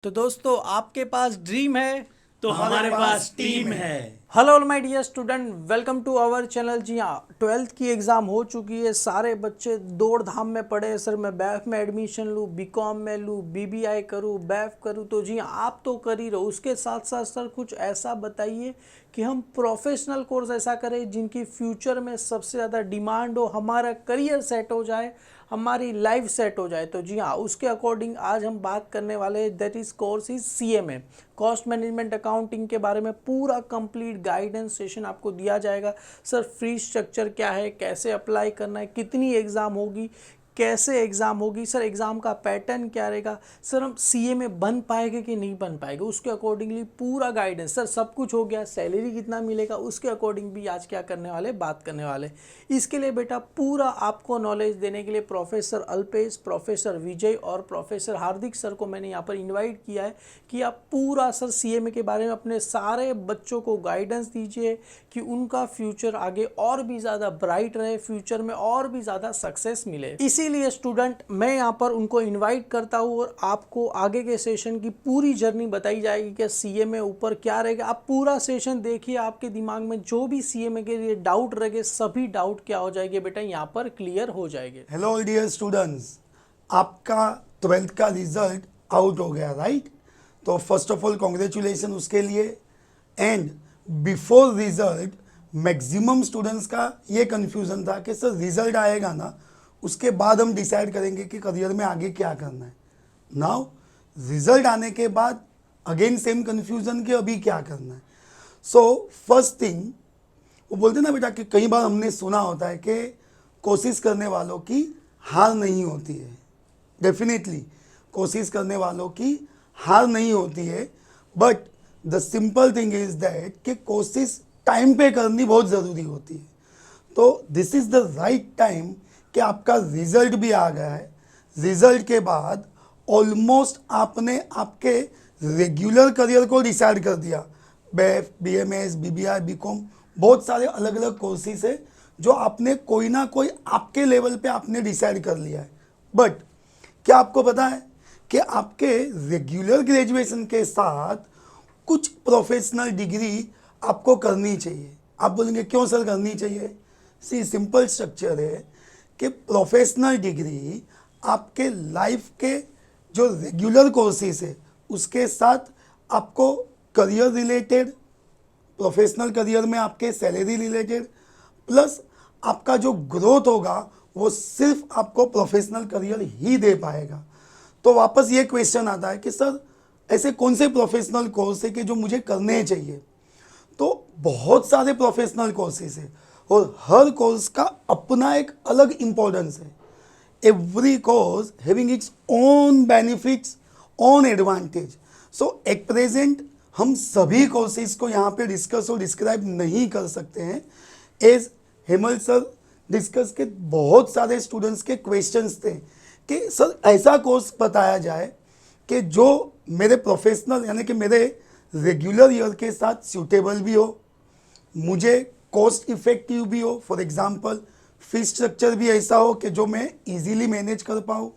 तो दोस्तों आपके पास ड्रीम है तो हमारे पास टीम है। Hello my dear student, welcome to our channel. जी हाँ, 12th की एग्ज़ाम हो चुकी है। सारे बच्चे दौड़ धाम में पड़े हैं, सर मैं बैफ में एडमिशन लूँ, बीकॉम में लूँ, बीबीआई करूँ, बैफ करूँ। तो जी हाँ, आप तो कर ही रहो। उसके साथ साथ सर कुछ ऐसा बताइए कि हम प्रोफेशनल कोर्स ऐसा करें जिनकी फ्यूचर में सबसे ज़्यादा डिमांड हो, हमारा करियर सेट हो जाए, हमारी लाइफ सेट हो जाए। तो जी हाँ, उसके अकॉर्डिंग आज हम बात करने वाले हैं। That is course is CMA, cost management accounting के बारे में पूरा कंप्लीट गाइडेंस सेशन आपको दिया जाएगा। सर फी स्ट्रक्चर क्या है, कैसे अप्लाई करना है, कितनी एग्ज़ाम होगी, कैसे एग्ज़ाम होगी, सर एग्ज़ाम का पैटर्न क्या रहेगा, सर हम CMA बन पाएंगे कि नहीं बन पाएंगे, उसके अकॉर्डिंगली पूरा गाइडेंस। सर सब कुछ हो गया, सैलरी कितना मिलेगा उसके अकॉर्डिंग भी आज क्या करने वाले, बात करने वाले। इसके लिए बेटा पूरा आपको नॉलेज देने के लिए प्रोफेसर अल्पेश, प्रोफेसर विजय और प्रोफेसर हार्दिक सर को मैंने यहाँ पर इन्वाइट किया है कि आप पूरा सर CMA के बारे में अपने सारे बच्चों को गाइडेंस दीजिए कि उनका फ्यूचर आगे और भी ज़्यादा ब्राइट रहे, फ्यूचर में और भी ज़्यादा सक्सेस मिले। इसीलिए स्टूडेंट मैं यहाँ पर उनको इन्वाइट करता हूँ और आपको आगे के सेशन की पूरी जर्नी बताई जाएगी कि CMA ऊपर क्या रहेगा। आप पूरा सेशन देखिए, आपके दिमाग में जो भी CMA के लिए डाउट रहेंगे सभी डाउट क्या हो जाएंगे बेटा, यहाँ पर क्लियर हो जाएंगे। हेलो डियर स्टूडेंट्स, आपका 12th का रिजल्ट आउट हो गया, राइट? तो फर्स्ट ऑफ ऑल कॉन्ग्रेचुलेसन उसके लिए। And before result maximum students का ये कन्फ्यूज़न था कि सर रिजल्ट आएगा ना, उसके बाद हम डिसाइड करेंगे कि करियर में आगे क्या करना है। नाउ रिजल्ट आने के बाद अगेन सेम कन्फ्यूज़न कि अभी क्या करना है। सो फर्स्ट थिंग, वो बोलते ना बेटा कि कई बार हमने सुना होता है कि कोशिश करने वालों की हार नहीं होती है। डेफिनेटली कोशिश करने वालों की हार नहीं होती है, but the simple thing is that कि कोशिश टाइम पे करनी बहुत ज़रूरी होती है। तो this is the right time कि आपका रिजल्ट भी आ गया है। रिजल्ट के बाद ऑलमोस्ट आपने आपके रेगुलर करियर को डिसाइड कर दिया। BF, BMS, BBI, BCom, बहुत सारे अलग अलग कोर्सेज है जो आपने कोई ना कोई आपके लेवल पे आपने डिसाइड कर लिया है। बट क्या आपको पता है कि आपके रेगुलर ग्रेजुएशन के साथ कुछ प्रोफेशनल डिग्री आपको करनी चाहिए। आप बोलेंगे क्यों सर करनी चाहिए? सी सिंपल स्ट्रक्चर है कि प्रोफेशनल डिग्री आपके लाइफ के जो रेगुलर कोर्सेज है उसके साथ आपको करियर रिलेटेड, प्रोफेशनल करियर में आपके सैलरी रिलेटेड, प्लस आपका जो ग्रोथ होगा वो सिर्फ आपको प्रोफेशनल करियर ही दे पाएगा। तो वापस ये क्वेश्चन आता है कि सर ऐसे कौन से प्रोफेशनल कोर्स है कि जो मुझे करने चाहिए? तो बहुत सारे प्रोफेशनल कोर्सेज है और हर कोर्स का अपना एक अलग इम्पोर्टेंस है। Every course having its own benefits, own advantage. So at present हम सभी कोर्सेज को यहाँ पे डिस्कस और डिस्क्राइब नहीं कर सकते हैं। एज हेमल सर डिस्कस के बहुत सारे स्टूडेंट्स के क्वेश्चंस थे कि सर ऐसा कोर्स बताया जाए कि जो मेरे प्रोफेशनल यानी कि मेरे रेगुलर ईयर के साथ सूटेबल भी हो, मुझे कॉस्ट इफेक्टिव भी हो। फॉर एग्जांपल फी स्ट्रक्चर भी ऐसा हो कि जो मैं इजीली मैनेज कर पाऊँ,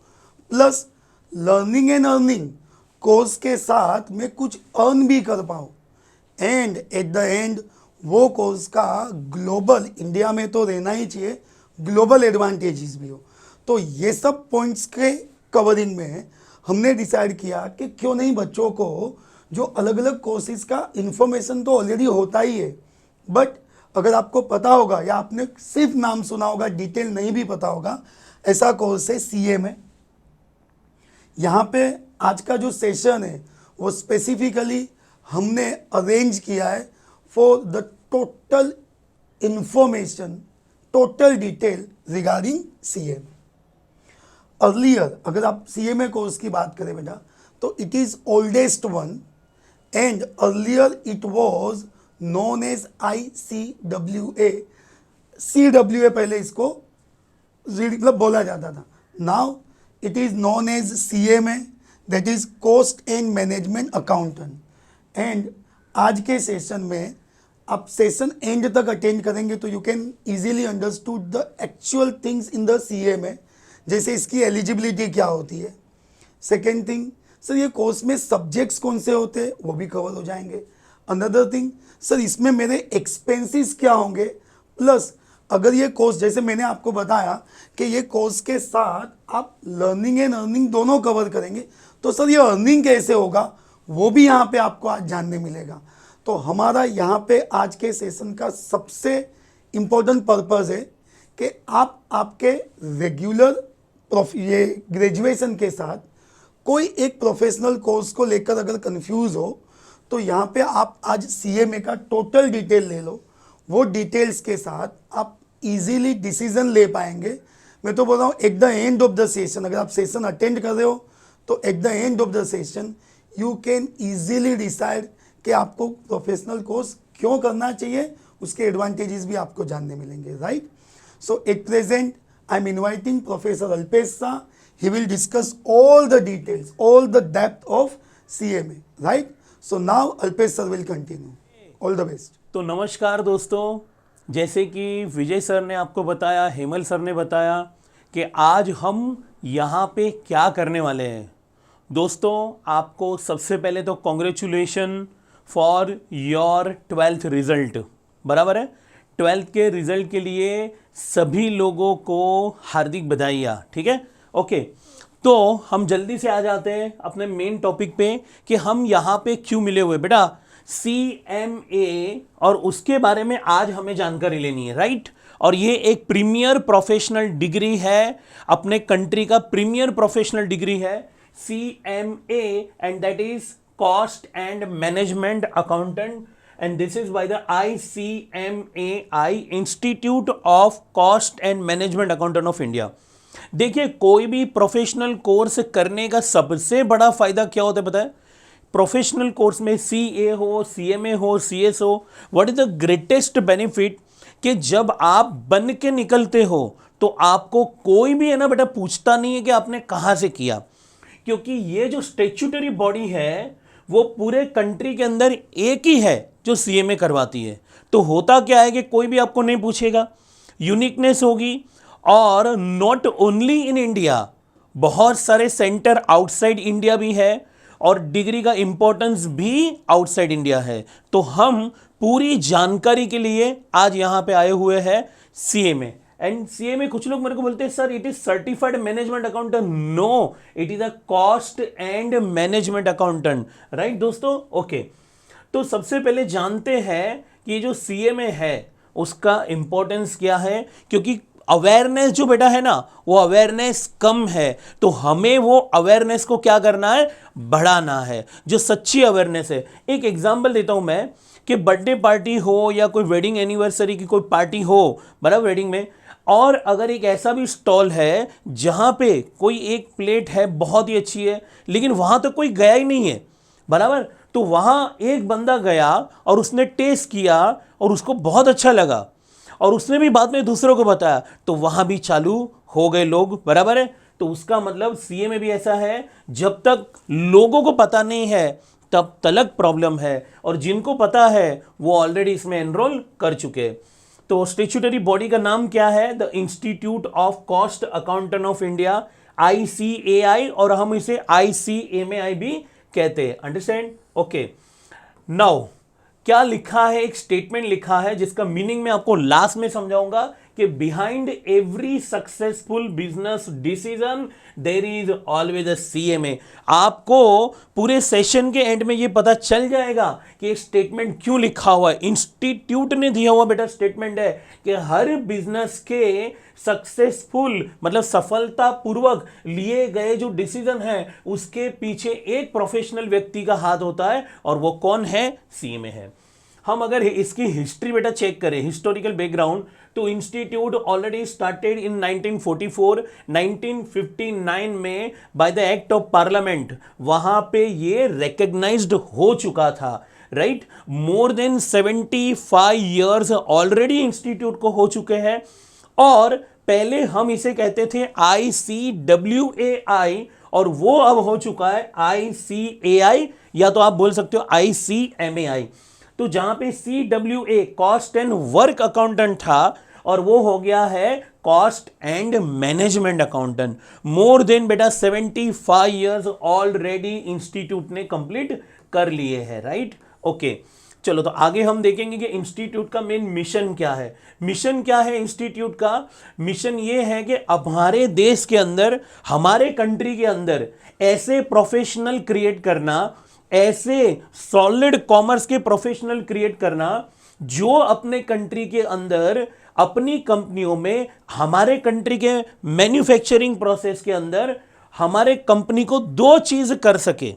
plus learning and earning course के साथ मैं कुछ अर्न भी कर पाऊँ, एंड एट द एंड वो कोर्स का ग्लोबल, इंडिया में तो रहना ही चाहिए, ग्लोबल एडवांटेजेस भी हो। तो ये सब पॉइंट्स के कवरिंग में हमने डिसाइड किया कि क्यों नहीं बच्चों को जो अलग अलग कोर्सेज का इंफॉर्मेशन तो ऑलरेडी होता ही है, बट अगर आपको पता होगा या आपने सिर्फ नाम सुना होगा, डिटेल नहीं भी पता होगा, ऐसा कोर्स है CMA। यहाँ पे आज का जो सेशन है वो स्पेसिफिकली हमने अरेंज किया है for the total information, total detail regarding CMA। Earlier अगर आप CMA कोर्स की बात करें बेटा तो it is oldest one, and earlier it was known as ICWA। CWA पहले इसको मतलब बोला जाता था। Now it is known as CMA, that is cost and management accountant. And आज के सेशन में आप सेशन एंड तक अटेंड करेंगे तो you can easily understood the actual things in the CMA, जैसे इसकी एलिजिबिलिटी क्या होती है। सेकेंड थिंग, सर ये कोर्स में सब्जेक्ट्स कौन से होते हैं वो भी कवर हो जाएंगे। अनदर थिंग सर इसमें मेरे एक्सपेंसेस क्या होंगे, प्लस अगर ये कोर्स जैसे मैंने आपको बताया कि ये कोर्स के साथ आप लर्निंग एंड अर्निंग दोनों कवर करेंगे, तो सर ये अर्निंग कैसे होगा वो भी यहाँ पे आपको आज जानने मिलेगा। तो हमारा यहाँ पे आज के सेशन का सबसे इम्पोर्टेंट पर्पस है कि आप आपके रेगुलर ये ग्रेजुएशन के साथ कोई एक प्रोफेशनल कोर्स को लेकर अगर कंफ्यूज हो तो यहाँ पे आप आज CMA का टोटल डिटेल ले लो। वो डिटेल्स के साथ आप इजीली डिसीजन ले पाएंगे। मैं तो बोल रहा हूँ at the end of the session, अगर आप सेशन अटेंड कर रहे हो तो at the end of the session you can easily decide कि आपको प्रोफेशनल कोर्स क्यों करना चाहिए, उसके एडवांटेजेस भी आपको जानने मिलेंगे, right. So at present I am inviting professor Alpesh Shah. He will discuss all the details, all the depth of CMA, right? So now Alpesh sir will continue. All the best. तो नमस्कार दोस्तों, जैसे कि विजय सर ने आपको बताया, हेमल सर ने बताया कि आज हम यहाँ पे क्या करने वाले हैं। दोस्तों आपको सबसे पहले तो congratulation for your 12th result, बराबर है। 12th के रिजल्ट के लिए सभी लोगों को हार्दिक बधाइयाँ, ठीक है, ओके। तो हम जल्दी से आ जाते हैं अपने मेन टॉपिक पे कि हम यहाँ पे क्यों मिले हुए। बेटा CMA और उसके बारे में आज हमें जानकारी लेनी है, राइट। और ये एक प्रीमियर प्रोफेशनल डिग्री है, अपने कंट्री का प्रीमियर प्रोफेशनल डिग्री है CMA, and that is cost and management accountant, and this is by the ICMAI, Institute of Cost and Management Accountant of India। देखिए कोई भी प्रोफेशनल कोर्स करने का सबसे बड़ा फायदा क्या होता है पता है? प्रोफेशनल कोर्स में CA हो, CMA हो, CS हो, what is the greatest benefit कि जब आप बन के निकलते हो तो आपको कोई भी है ना बेटा पूछता नहीं है कि आपने कहाँ से किया, क्योंकि ये जो स्टैट्यूटरी बॉडी है वो पूरे कंट्री के अंदर एक ही है जो CMA करवाती है। तो होता क्या है कि कोई भी आपको नहीं पूछेगा, यूनिकनेस होगी। और नॉट ओनली इन इंडिया, बहुत सारे सेंटर आउटसाइड इंडिया भी है और डिग्री का इंपॉर्टेंस भी आउटसाइड इंडिया है। तो हम पूरी जानकारी के लिए आज यहाँ पे आए हुए हैं CMA। एंड CMA कुछ लोग मेरे को बोलते हैं sir it is certified management accountant. No, it is a cost and management accountant, right दोस्तों, ओके। तो सबसे पहले जानते हैं कि जो CMA है उसका इंपॉर्टेंस क्या है, क्योंकि अवेयरनेस जो बेटा है ना वो अवेयरनेस कम है, तो हमें वो अवेयरनेस को क्या करना है, बढ़ाना है, जो सच्ची अवेयरनेस है। एक एग्जांपल देता हूं मैं कि बर्थडे पार्टी हो या कोई वेडिंग एनिवर्सरी की कोई पार्टी हो, बराबर, वेडिंग में, और अगर एक ऐसा भी स्टॉल है जहां पे कोई एक प्लेट है बहुत ही अच्छी है लेकिन वहां तो कोई गया ही नहीं है, बराबर, तो वहां एक बंदा गया और उसने टेस्ट किया और उसको बहुत अच्छा लगा और उसने भी बाद में दूसरों को बताया, तो वहां भी चालू हो गए लोग, बराबर है। तो उसका मतलब CMA भी ऐसा है, जब तक लोगों को पता नहीं है तब तलक प्रॉब्लम है, और जिनको पता है वो ऑलरेडी इसमें एनरोल कर चुके। तो स्टैट्यूटरी बॉडी का नाम क्या है? The institute of cost accountant of India, ICAI, और हम इसे ICMAI भी कहते हैं, अंडरस्टैंड, ओके। नाउ क्या लिखा है, एक स्टेटमेंट लिखा है जिसका मीनिंग मैं आपको लास्ट में समझाऊंगा कि behind every successful business decision there is always a CMA। आपको पूरे सेशन के एंड में ये पता चल जाएगा कि स्टेटमेंट क्यों लिखा हुआ है। इंस्टीट्यूट ने दिया हुआ बेटा स्टेटमेंट है कि हर बिजनेस के सक्सेसफुल मतलब सफलता पूर्वक लिए गए जो डिसीजन है उसके पीछे एक प्रोफेशनल व्यक्ति का हाथ होता है, और वो कौन है? CMA है। हम अगर इसकी हिस्ट्री बेटा चेक करें, हिस्टोरिकल बैकग्राउंड, तो इंस्टीट्यूट ऑलरेडी स्टार्टेड इन 1944, 1959 में by the act of parliament वहां पे ये रिकॉग्नाइज्ड हो चुका था, right. More than 75 years already institute को हो चुके हैं, और पहले हम इसे कहते थे ICWAI, और वो अब हो चुका है ICAI, या तो आप बोल सकते हो ICMAI। तो जहां पे CWA cost and work accountant था और वो हो गया है cost and management accountant. More than बेटा 75 ईयर्स ऑलरेडी इंस्टीट्यूट ने कंप्लीट कर लिए हैं, राइट। ओके, चलो तो आगे हम देखेंगे कि इंस्टीट्यूट का मेन मिशन क्या है। मिशन क्या है इंस्टीट्यूट का? मिशन ये है कि हमारे देश के अंदर, हमारे कंट्री के अंदर ऐसे प्रोफेशनल क्रिएट करना, ऐसे सॉलिड कॉमर्स के प्रोफेशनल क्रिएट करना जो अपने कंट्री के अंदर अपनी कंपनियों में, हमारे कंट्री के मैन्युफैक्चरिंग प्रोसेस के अंदर हमारे कंपनी को दो चीज कर सके।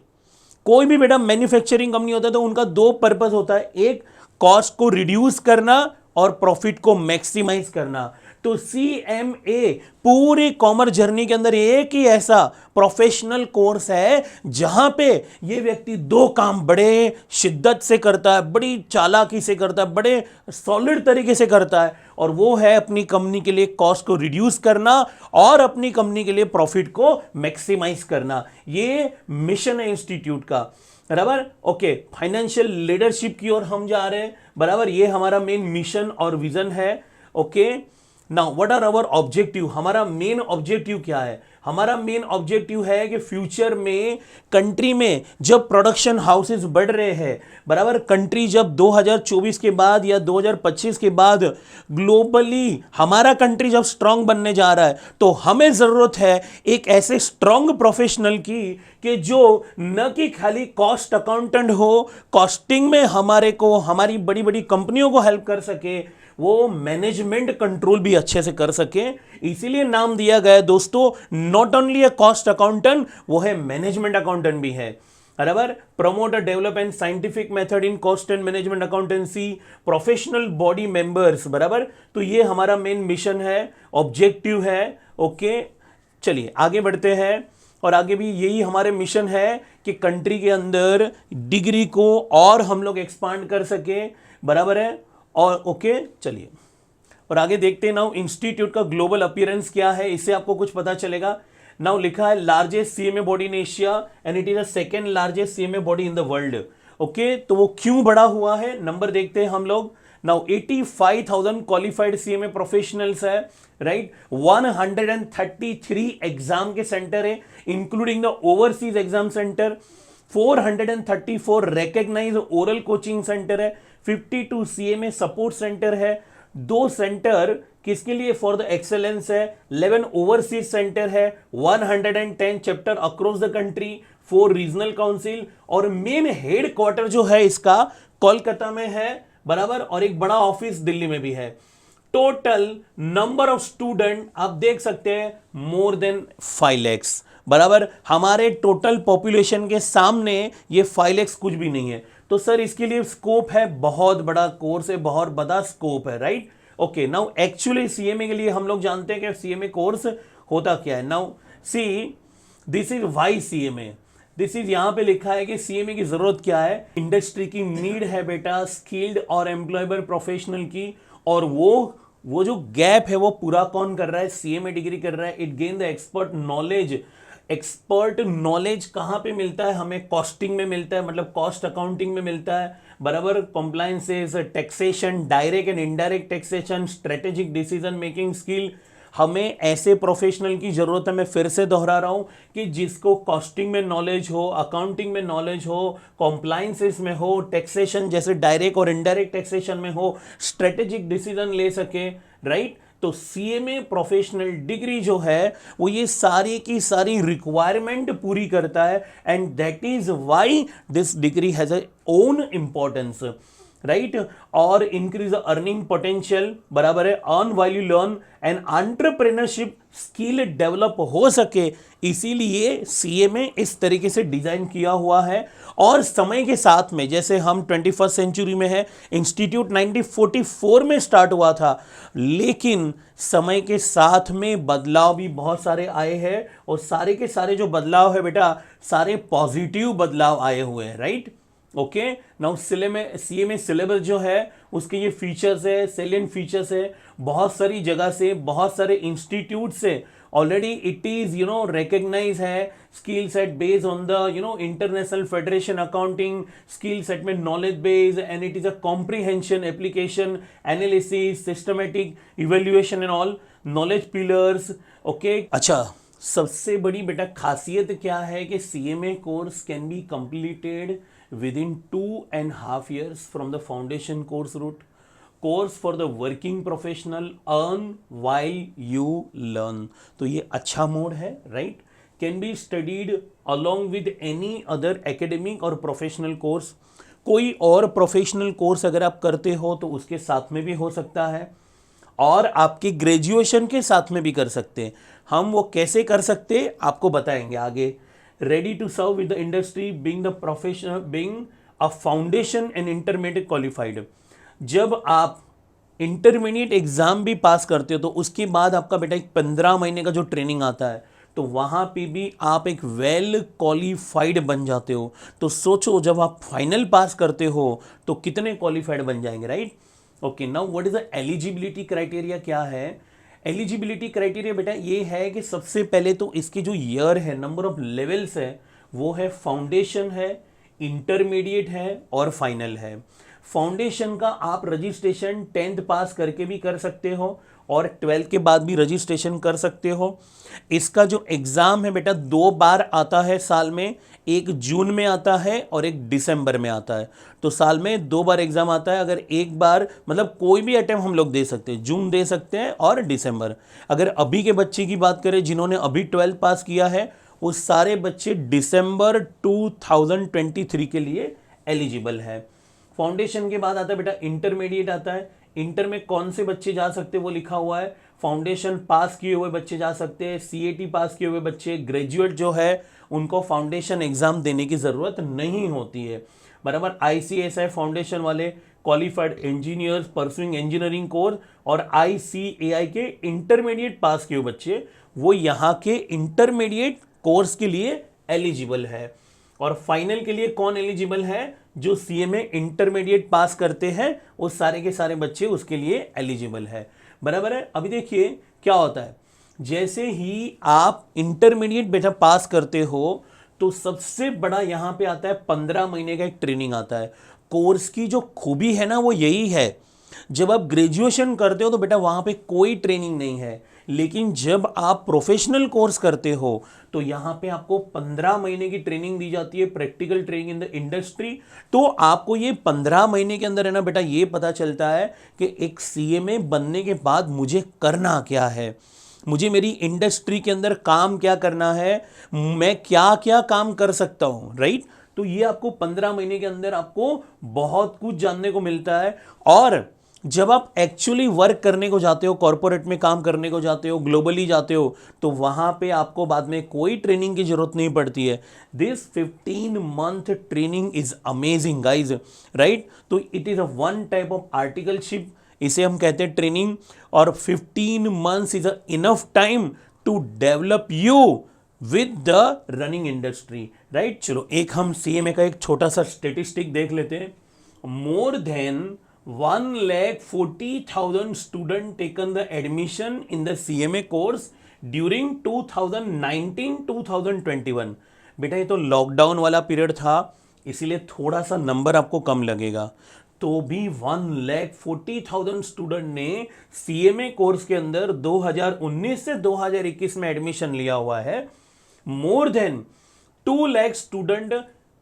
कोई भी बेटा मैन्युफैक्चरिंग कंपनी होता है तो उनका दो पर्पस होता है, एक कॉस्ट को रिड्यूस करना और प्रॉफिट को मैक्सिमाइज करना। तो CMA पूरी कॉमर्स जर्नी के अंदर एक ही ऐसा प्रोफेशनल कोर्स है जहां पे ये व्यक्ति दो काम बड़े शिद्दत से करता है, बड़ी चालाकी से करता है, बड़े सॉलिड तरीके से करता है, और वो है अपनी कंपनी के लिए कॉस्ट को रिड्यूस करना और अपनी कंपनी के लिए प्रॉफिट को मैक्सिमाइज करना। ये मिशन है इंस्टीट्यूट का, बराबर। ओके, फाइनेंशियल लीडरशिप की ओर हम जा रहे हैं, बराबर। ये हमारा मेन मिशन और विजन है। Okay, now what are our objective? हमारा मेन ऑब्जेक्टिव क्या है? हमारा मेन ऑब्जेक्टिव है कि फ्यूचर में कंट्री में जब प्रोडक्शन हाउसेस बढ़ रहे हैं, बराबर, कंट्री जब 2024 के बाद या 2025 के बाद ग्लोबली हमारा कंट्री जब स्ट्रांग बनने जा रहा है, तो हमें जरूरत है एक ऐसे स्ट्रांग प्रोफेशनल की कि जो न कि खाली कॉस्ट अकाउंटेंट हो, कॉस्टिंग में हमारे को, हमारी बड़ी बड़ी कंपनियों को हेल्प कर सके, वो मैनेजमेंट कंट्रोल भी अच्छे से कर सके। इसीलिए नाम दिया गया है दोस्तों, not only A cost accountant, वो है मैनेजमेंट अकाउंटेंट भी है, बराबर। Promote a develop and scientific method in cost and management accountancy, professional body members, बराबर। तो ये हमारा मेन मिशन है, ऑब्जेक्टिव है। ओके, चलिए आगे बढ़ते हैं। और आगे भी यही हमारे मिशन है कि कंट्री के अंदर डिग्री को और हम लोग एक्सपांड कर सके, बराबर है। और ओके, चलिए और आगे देखते हैं। नाउ इंस्टीट्यूट का ग्लोबल अपीयरेंस क्या है, इससे आपको कुछ पता चलेगा। नाउ लिखा है largest CMA body in Asia and it is the second largest CMA body in the world. Okay, तो वो क्यों बड़ा हुआ है, नंबर देखते हैं हम लोग। नाउ 85,000 क्वालिफाइड CMA प्रोफेशनल्स है, राइट। 133 एग्जाम के सेंटर है, including the overseas exam centre. 434 recognised oral coaching centre है, 52 CMA सपोर्ट सेंटर है, 2 सेंटर किसके लिए, फॉर द एक्सेलेंस है, 11 ओवरसीज सेंटर है, 110 chapter across the country, 4 regional council, और मेन हेड क्वार्टर जो है इसका कोलकाता में है, बराबर, और एक बड़ा ऑफिस दिल्ली में भी है। टोटल नंबर ऑफ स्टूडेंट आप देख सकते हैं मोर देन 5 lakhs, बराबर। हमारे टोटल पॉपुलेशन के सामने ये 5 lakhs कुछ भी नहीं है। तो सर इसके लिए स्कोप है, बहुत बड़ा कोर्स है, बहुत बड़ा स्कोप है, right. Okay, now actually CMA के लिए हम लोग जानते हैं कि CMA कोर्स होता क्या है। Now see this is why CMA, this is, यहां पे लिखा है कि CMA की जरूरत क्या है। इंडस्ट्री की नीड है बेटा स्किल्ड और एम्प्लॉयबल प्रोफेशनल की, और वो जो गैप है वो पूरा कौन कर रहा है, CMA डिग्री कर रहा है। It gain the expert knowledge. Expert knowledge कहां पे मिलता है हमें, कॉस्टिंग में मिलता है, मतलब कॉस्ट अकाउंटिंग में मिलता है, बराबर। Compliances, taxation, direct and indirect taxation, strategic decision making skill, हमें ऐसे प्रोफेशनल की जरूरत है। मैं फिर से दोहरा रहा हूं कि जिसको कॉस्टिंग में नॉलेज हो, अकाउंटिंग में नॉलेज हो, कॉम्प्लायंसेस में हो, टैक्सेशन जैसे डायरेक्ट और इनडायरेक्ट टैक्सेशन में हो, स्ट्रेटेजिक डिसीजन ले सके, राइट। तो CMA प्रोफेशनल डिग्री जो है वो ये सारी की सारी रिक्वायरमेंट पूरी करता है, and that is why this degree has a own importance, right. और इंक्रीज द अर्निंग पोटेंशियल, बराबर है, earn value learn and entrepreneurship skill develop हो सके, इसीलिए CMA इस तरीके से डिजाइन किया हुआ है। और समय के साथ में, जैसे हम 21st सेंचुरी में है, इंस्टीट्यूट 1944 में स्टार्ट हुआ था, लेकिन समय के साथ में बदलाव भी बहुत सारे आए हैं, और सारे के सारे जो बदलाव है बेटा, सारे पॉजिटिव बदलाव आए हुए हैं, right. Okay, now CMA syllabus जो है उसके ये फीचर्स है, सेलिएंट फीचर्स है, बहुत सारी जगह से, बहुत सारे इंस्टीट्यूट से ऑलरेडी इट इज रिकॉग्नाइज है। Skill set based on the international federation accounting skill set में knowledge based, and it is a comprehension application analysis systematic evaluation and all. Knowledge pillars. Okay, अच्छा, सबसे बड़ी बेटा खासियत क्या है कि CMA course can be completed within 2.5 years from the foundation course route. Course for the working professional, earn while you learn. तो ये अच्छा मोड है, right. Can be studied along with any other academic और professional course. कोई और professional course अगर आप करते हो तो उसके साथ में भी हो सकता है, और आपकी ग्रेजुएशन के साथ में भी कर सकते हैं। हम वो कैसे कर सकते हैं आपको बताएंगे आगे। Ready to serve with the industry, being the professional, being a foundation and intermediate qualified. जब आप इंटरमीडिएट एग्जाम भी पास करते हो तो उसके बाद आपका बेटा एक 15 महीने का जो ट्रेनिंग आता है, तो वहां पे भी आप एक वेल क्वालिफाइड बन जाते हो। तो सोचो जब आप फाइनल पास करते हो तो कितने क्वालिफाइड बन जाएंगे, right. Okay, now what is the eligibility criteria. क्या है एलिजिबिलिटी क्राइटेरिया बेटा? ये है कि सबसे पहले तो इसकी जो ईयर है, नंबर ऑफ लेवल्स है, वो है फाउंडेशन है, इंटरमीडिएट है और फाइनल है। फाउंडेशन का आप रजिस्ट्रेशन 10th पास करके भी कर सकते हो और 12th के बाद भी रजिस्ट्रेशन कर सकते हो। इसका जो एग्जाम है बेटा 2 बार आता है साल में, एक जून में आता है और एक दिसंबर में आता है। तो साल में 2 बार एग्जाम आता है। अगर एक बार मतलब कोई भी अटेम्प्ट हम लोग दे सकते हैं, जून दे सकते हैं और दिसंबर। अगर अभी के बच्चे की बात करें जिन्होंने अभी 12th पास किया है, वो सारे बच्चे दिसंबर 2023 के लिए एलिजिबल है। फाउंडेशन के बाद आता है बेटा इंटरमीडिएट आता है। इंटर में कौन से बच्चे जा सकते हैं वो लिखा हुआ है। फाउंडेशन पास किए हुए बच्चे जा सकते हैं, सीएटी पास किए हुए बच्चे, ग्रेजुएट जो है उनको फाउंडेशन एग्जाम देने की जरूरत नहीं होती है, बराबर। आईसीएसआई फाउंडेशन वाले, qualified engineers pursuing engineering course और आईसीएआई के इंटरमीडिएट पास किए हुए बच्चे, वो यहाँ के इंटरमीडिएट कोर्स के लिए एलिजिबल है। और फाइनल के लिए कौन एलिजिबल है? जो सीएमए इंटरमीडिएट पास करते हैं वो सारे के सारे बच्चे उसके लिए एलिजिबल है, बराबर है। अभी देखिए क्या होता है, जैसे ही आप इंटरमीडिएट बेटा पास करते हो तो सबसे बड़ा यहां पे आता है 15 महीने का एक ट्रेनिंग आता है। कोर्स की जो खूबी है ना वो यही है, जब आप ग्रेजुएशन करते हो तो बेटा वहां पे कोई ट्रेनिंग नहीं है, लेकिन जब आप प्रोफेशनल कोर्स करते हो तो यहां पे आपको 15 महीने की ट्रेनिंग दी जाती है, practical training in the industry. तो आपको ये 15 महीने के अंदर है ना बेटा ये पता चलता है कि एक सीएमए बनने के बाद मुझे करना क्या है, मुझे मेरी इंडस्ट्री के अंदर काम क्या करना है, मैं क्या क्या काम कर सकता हूं, राइट। तो ये आपको 15 महीने के अंदर आपको बहुत कुछ जानने को मिलता है। और जब आप एक्चुअली वर्क करने को जाते हो, कॉर्पोरेट में काम करने को जाते हो, ग्लोबली जाते हो, तो वहां पे आपको बाद में कोई ट्रेनिंग की जरूरत नहीं पड़ती है। This 15 month training is amazing guys, right. तो it is a one type of articleship, इसे हम कहते हैं ट्रेनिंग। और 15 months is a enough time to develop you with the running industry, right. चलो एक हम सीएमए का एक छोटा सा स्टेटिस्टिक देख लेते हैं। More than 1,40,000 students taken the admission in the CMA course during 2019-2021। बेटा ये तो लॉकडाउन वाला पीरियड था इसीलिए थोड़ा सा नंबर आपको कम लगेगा, तो भी 1,40,000 स्टूडेंट ने सीएमए कोर्स के अंदर 2019 से 2021 में एडमिशन लिया हुआ है। More than 2 lakh student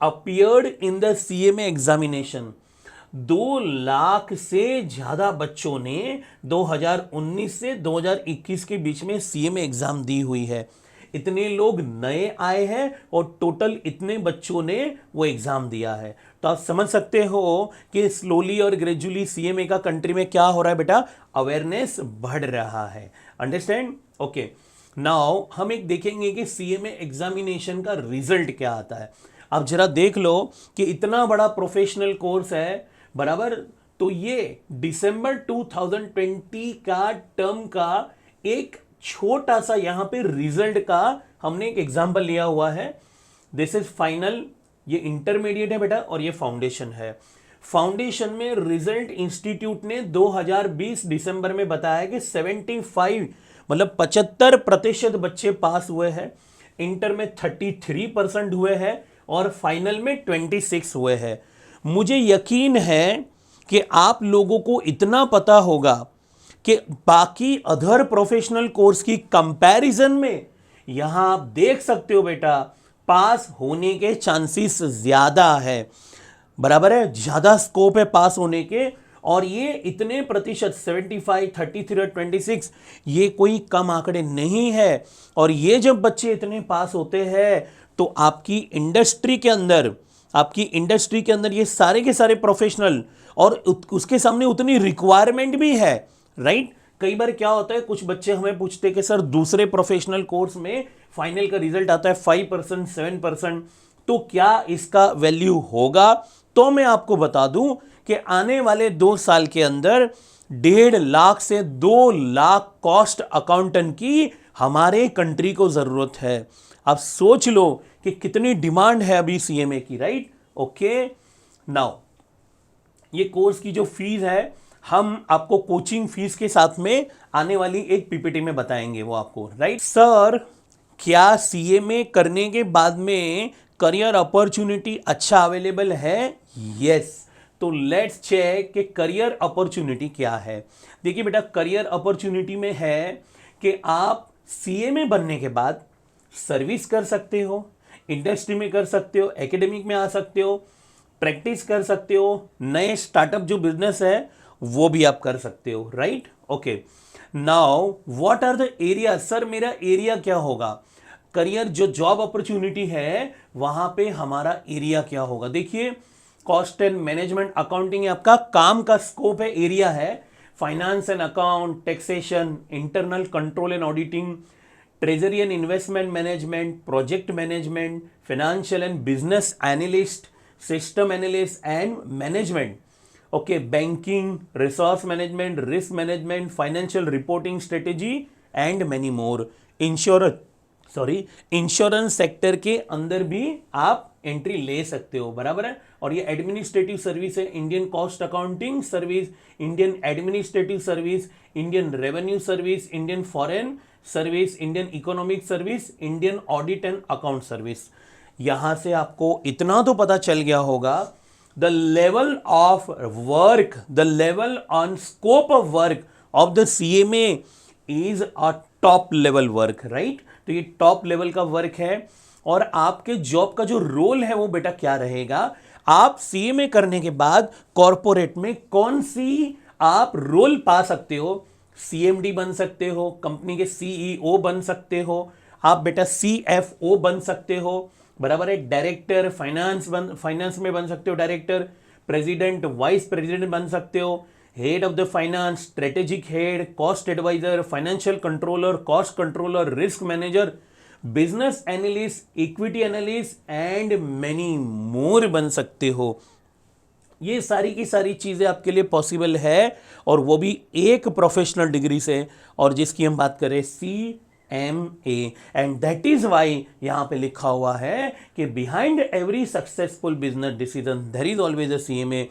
appeared in the CMA examination. 2 lakh से ज्यादा बच्चों ने 2019 से 2021 के बीच में सीएमए एग्जाम दी हुई है। इतने लोग नए आए हैं और टोटल इतने बच्चों ने वो एग्जाम दिया है। तो आप समझ सकते हो कि स्लोली और ग्रेजुअली सीएमए का कंट्री में क्या हो रहा है बेटा, अवेयरनेस बढ़ रहा है। अंडरस्टैंड? ओके, नाउ हम एक देखेंगे कि सीएमए एग्जामिनेशन का रिजल्ट क्या आता है। आप जरा देख लो कि इतना बड़ा प्रोफेशनल कोर्स है, बराबर। तो ये दिसंबर 2020 का टर्म का एक छोटा सा यहां पे रिजल्ट का हमने एक एग्जांपल लिया हुआ है। दिस इज फाइनल, ये इंटरमीडिएट है बेटा और ये फाउंडेशन है। फाउंडेशन में रिजल्ट इंस्टीट्यूट ने 2020 दिसंबर में बताया कि 75 मतलब 75% बच्चे पास हुए हैं। इंटर में 33% हुए हैं और फाइनल में 26 हुए हैं। मुझे यकीन है कि आप लोगों को इतना पता होगा कि बाकी अदर प्रोफेशनल कोर्स की कंपैरिजन में यहां आप देख सकते हो बेटा पास होने के चांसेस ज्यादा है, बराबर है, ज्यादा स्कोप है पास होने के। और ये इतने प्रतिशत 75, 33 और 26 ये कोई कम आंकड़े नहीं है। और ये जब बच्चे इतने पास होते हैं तो आपकी इंडस्ट्री के अंदर ये सारे के सारे प्रोफेशनल और उसके सामने उतनी रिक्वायरमेंट भी है, राइट। कई बार क्या होता है, कुछ बच्चे हमें पूछते हैं कि सर दूसरे प्रोफेशनल कोर्स में फाइनल का रिजल्ट आता है 5%, 7%, तो क्या इसका वैल्यू होगा? तो मैं आपको बता दूं कि आने वाले 2 साल के अंदर 1.5 लाख से 2 लाख कॉस्ट अकाउंटेंट की हमारे कंट्री को जरूरत है। आप सोच लो कि कितनी डिमांड है अभी सीएमए की, राइट। ओके, नाउ ये कोर्स की जो फीस है हम आपको कोचिंग फीस के साथ में आने वाली एक पीपीटी में बताएंगे वो आपको, राइट। सर क्या सीएमए करने के बाद में करियर अपॉर्चुनिटी अच्छा अवेलेबल है? यस। तो लेट्स चेक कि करियर अपॉर्चुनिटी क्या है। देखिए बेटा, करियर अपॉर्चुनिटी में है कि आप सीएमए बनने के बाद सर्विस कर सकते हो, इंडस्ट्री में कर सकते हो, एकेडमिक में आ सकते हो, प्रैक्टिस कर सकते हो, नए स्टार्टअप जो बिजनेस है वो भी आप कर सकते हो, right. Okay, now what are the area? Sir मेरा एरिया क्या होगा? करियर जो जॉब अपॉर्चुनिटी है वहां पे हमारा एरिया क्या होगा? देखिए, कॉस्ट एंड मैनेजमेंट अकाउंटिंग आपका काम का स्कोप है, एरिया है। Finance and account, taxation, internal control and auditing, treasury and investment management, project management, financial and business analyst, system analyst and management, okay, banking, resource management, risk management, financial reporting strategy and many more. Insurance sector के अंदर भी आप entry ले सकते हो, बराबर है। और ये एडमिनिस्ट्रेटिव सर्विस है, Indian cost accounting service, Indian administrative service, Indian revenue service, Indian foreign service, Indian economic service, Indian audit and account service. यहां से आपको इतना तो पता चल गया होगा, the level of work, the level on scope of work of the CMA is a top level work, right. तो ये टॉप लेवल का वर्क है। और आपके जॉब का जो रोल है वो बेटा क्या रहेगा? आप सीएमए करने के बाद कॉर्पोरेट में कौन सी आप रोल पा सकते हो? सीएमडी बन सकते हो, कंपनी के सीईओ बन सकते हो, आप बेटा सीएफओ बन सकते हो, बराबर है। डायरेक्टर फाइनेंस में बन सकते हो, डायरेक्टर, प्रेसिडेंट, वाइस प्रेसिडेंट बन सकते हो, head of the finance, strategic head, cost adviser, financial controller, cost controller, risk manager, business analyst, equity analyst and many more बन सकते हो। ये सारी की सारी चीजें आपके लिए पॉसिबल है, और वो भी एक प्रोफेशनल डिग्री से, और जिसकी हम बात करें CMA। And that is why यहां पे लिखा हुआ है कि behind every successful business decision there is always a CMA,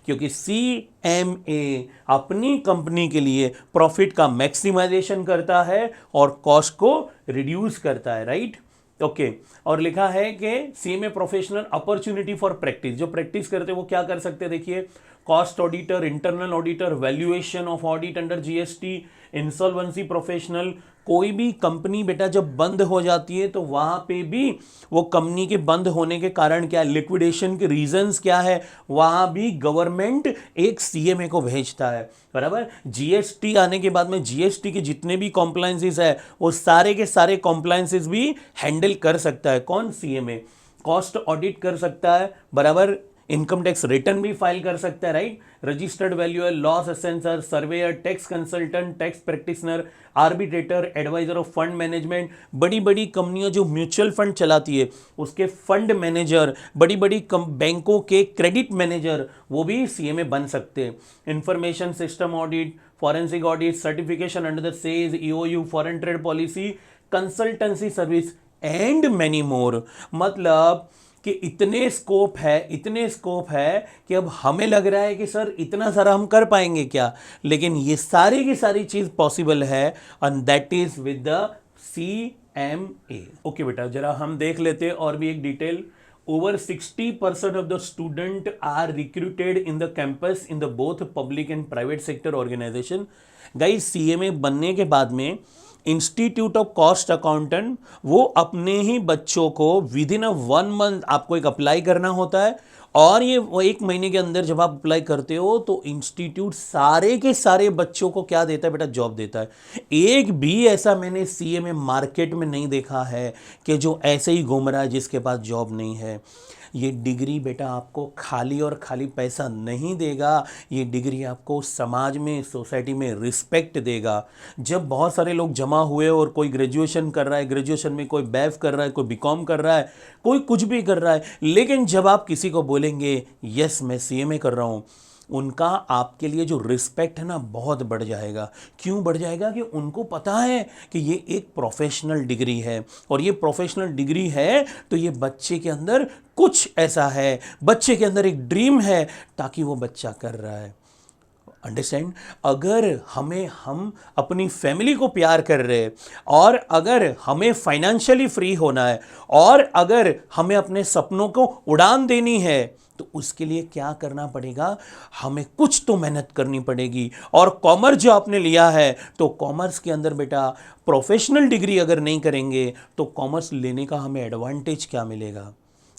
क्योंकि CMA अपनी कंपनी के लिए प्रॉफिट का मैक्सिमाइजेशन करता है और कॉस्ट को रिड्यूस करता है, राइट। ओके, और लिखा है कि CMA professional opportunity for practice, जो प्रैक्टिस करते हैं वो क्या कर सकते हैं? देखिए, cost auditor, internal auditor, valuation of audit under GST, insolvency professional. कोई भी कंपनी बेटा जब बंद हो जाती है तो वहां पे भी वो कंपनी के बंद होने के कारण क्या, लिक्विडेशन के रीजंस क्या है, वहां भी गवर्नमेंट एक CMA को भेजता है, बराबर। GST आने के बाद में GST के जितने भी कॉम्प्लायंसेस है वो सारे के सारे कॉम्प्लायंसेस भी हैंडल कर सकता है कौन? CMA। कॉस्ट ऑडिट कर सकता है, बराबर। इनकम टैक्स रिटर्न भी फाइल कर सकता है, right. Registered valuer, loss assessor, surveyor, tax consultant, tax practitioner, arbitrator, adviser of fund management. बड़ी बड़ी कंपनियां जो म्यूचुअल फंड चलाती है उसके फंड मैनेजर, बड़ी बड़ी बैंकों के क्रेडिट मैनेजर, वो भी CMA बन सकते हैं। Information system audit, forensic audit, certification under the sage, EOU, foreign trade policy, consultancy service and many मोर। मतलब कि इतने स्कोप है कि अब हमें लग रहा है कि सर इतना सारा हम कर पाएंगे क्या, लेकिन ये सारी की सारी चीज पॉसिबल है, and that is with the CMA। Okay बेटा, जरा हम देख लेते हैं और भी एक detail, over 60% of the student are recruited in the campus in the both public and private sector organization. Guys, CMA बनने के बाद में इंस्टीट्यूट ऑफ कॉस्ट अकाउंटेंट वो अपने ही बच्चों को विद इन 1 मंथ आपको एक अप्लाई करना होता है, और ये वो 1 महीने के अंदर जब आप अप्लाई करते हो तो इंस्टीट्यूट सारे के सारे बच्चों को क्या देता है बेटा, जॉब देता है। एक भी ऐसा मैंने CMA मार्केट में नहीं देखा है कि जो ऐसे ही घूम रहा है जिसके पास जॉब नहीं है। ये डिग्री बेटा आपको खाली और खाली पैसा नहीं देगा, ये डिग्री आपको समाज में, सोसाइटी में रिस्पेक्ट देगा। जब बहुत सारे लोग जमा हुए और कोई ग्रेजुएशन कर रहा है, ग्रेजुएशन में कोई BAF कर रहा है, कोई BCom कर रहा है, कोई कुछ भी कर रहा है, लेकिन जब आप किसी को बोलेंगे यस मैं CMA कर रहा हूँ, उनका आपके लिए जो रिस्पेक्ट है ना बहुत बढ़ जाएगा। क्यों बढ़ जाएगा? कि उनको पता है कि ये एक प्रोफेशनल डिग्री है, और ये प्रोफेशनल डिग्री है तो ये बच्चे के अंदर कुछ ऐसा है, बच्चे के अंदर एक ड्रीम है ताकि वो बच्चा कर रहा है। अंडरस्टैंड? अगर हम अपनी फैमिली को प्यार कर रहे हैं, और अगर हमें फाइनेंशियली फ्री होना है, और अगर हमें अपने सपनों को उड़ान देनी है, तो उसके लिए क्या करना पड़ेगा? हमें कुछ तो मेहनत करनी पड़ेगी। और कॉमर्स जो आपने लिया है, तो कॉमर्स के अंदर बेटा प्रोफेशनल डिग्री अगर नहीं करेंगे तो कॉमर्स लेने का हमें एडवांटेज क्या मिलेगा?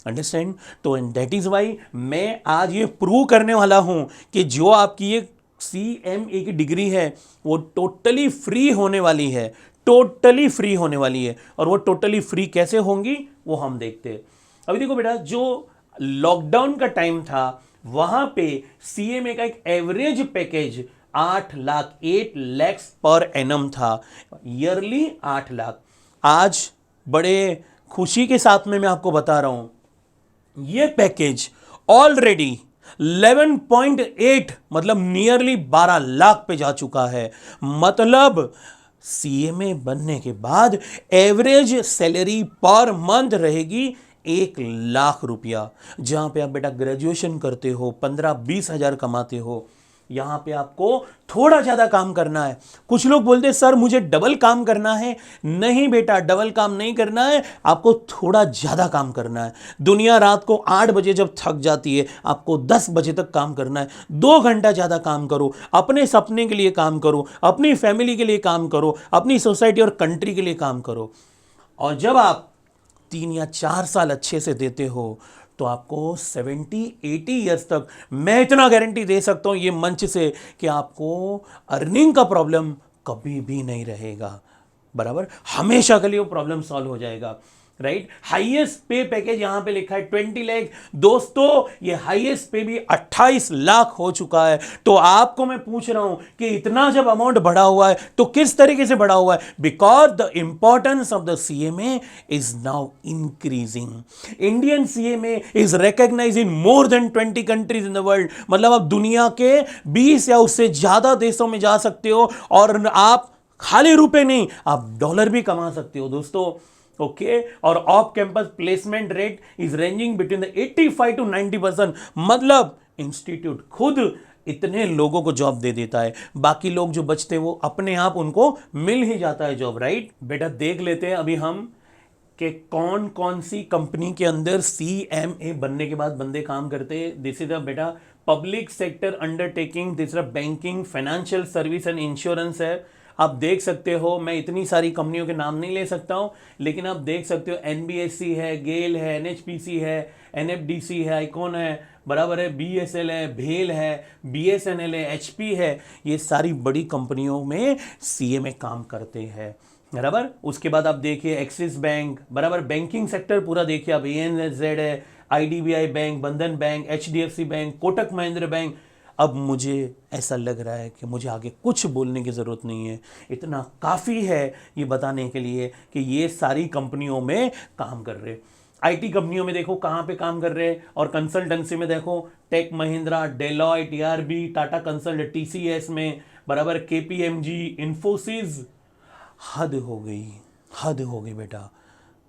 अंडरस्टैंड? तो एंड दैट इज वाई मैं आज ये प्रूव करने वाला हूं कि जो आपकी ये CMA की डिग्री है वो टोटली फ्री होने वाली है, टोटली फ्री होने वाली है। और वो टोटली फ्री कैसे होंगी वो हम देखते हैं। अभी देखो बेटा, जो लॉकडाउन का टाइम था वहां पे CMA का एक average package 8 lakh per annum था, ईयरली 8 लाख। आज बड़े खुशी के साथ में मैं आपको बता रहा हूं ये पैकेज ऑलरेडी 11.8 मतलब नियरली 12 लाख पे जा चुका है। मतलब CMA बनने के बाद एवरेज सैलरी पर मंथ रहेगी 1 लाख रुपया। जहां पे आप बेटा ग्रेजुएशन करते हो, 15-20 हजार कमाते हो, यहां पे आपको थोड़ा ज्यादा काम करना है। कुछ लोग बोलते हैं सर मुझे डबल काम करना है। नहीं बेटा, डबल काम नहीं करना है, आपको थोड़ा ज्यादा काम करना है। दुनिया रात को 8 बजे जब थक जाती है, आपको 10 बजे तक काम करना है। 2 घंटा ज्यादा काम करो, अपने सपने के लिए काम करो, अपनी फैमिली के लिए काम करो, अपनी सोसाइटी और कंट्री के लिए काम करो। और जब आप 3 या 4 साल अच्छे से देते हो तो आपको 70-80 ईयर्स तक मैं इतना गारंटी दे सकता हूं ये मंच से कि आपको अर्निंग का प्रॉब्लम कभी भी नहीं रहेगा। बराबर? हमेशा के लिए वो प्रॉब्लम सॉल्व हो जाएगा। राइट? हाईएस्ट पे पैकेज यहां पे लिखा है 20 लाख। दोस्तों ये हाईएस्ट पे भी 28 लाख हो चुका है। तो आपको मैं पूछ रहा हूं कि इतना जब अमाउंट बढ़ा हुआ है तो किस तरीके से बढ़ा हुआ है? Because the importance of the CMA is now increasing. Indian CMA is recognised in more than 20 countries in the world. मतलब आप दुनिया के 20 या उससे ज्यादा देशों में जा सकते हो, और आप खाली रुपए नहीं, आप डॉलर भी कमा सकते हो दोस्तों। ओके? और off campus placement rate is ranging between the 85 to 90%। मतलब इंस्टीट्यूट खुद इतने लोगों को जॉब दे देता है, बाकी लोग जो बचते हैं वो अपने आप उनको मिल ही जाता है जॉब। राइट बेटा? देख लेते हैं अभी हम कि कौन कौन सी कंपनी के अंदर CMA बनने के बाद बंदे काम करते हैं। दिस इज बेटा पब्लिक सेक्टर अंडरटेकिंग, तीसरा banking, financial service and insurance है। आप देख सकते हो, मैं इतनी सारी कंपनियों के नाम नहीं ले सकता हूं, लेकिन आप देख सकते हो NBSC है, गेल है, NHPC है, NFDC है, आइकॉन है, बराबर है, BSL है, भेल है, BSNL है, HP है। ये सारी बड़ी कंपनियों में CMA काम करते हैं। बराबर? उसके बाद आप देखिए एक्सिस बैंक, बराबर, बैंकिंग सेक्टर पूरा देखिए आप, ANZ है, IDBI बैंक, बंधन bank, HDFC bank, Kotak Mahindra bank. अब मुझे ऐसा लग रहा है कि मुझे आगे कुछ बोलने की ज़रूरत नहीं है, इतना काफ़ी है ये बताने के लिए कि ये सारी कंपनियों में काम कर रहे। IT कंपनियों में देखो कहाँ पे काम कर रहे हैं, और कंसल्टेंसी में देखो Tech Mahindra, Deloitte, ERB, Tata Consult, TCS में, बराबर, KPMG, इन्फोसिस। हद हो गई, हद हो गई बेटा।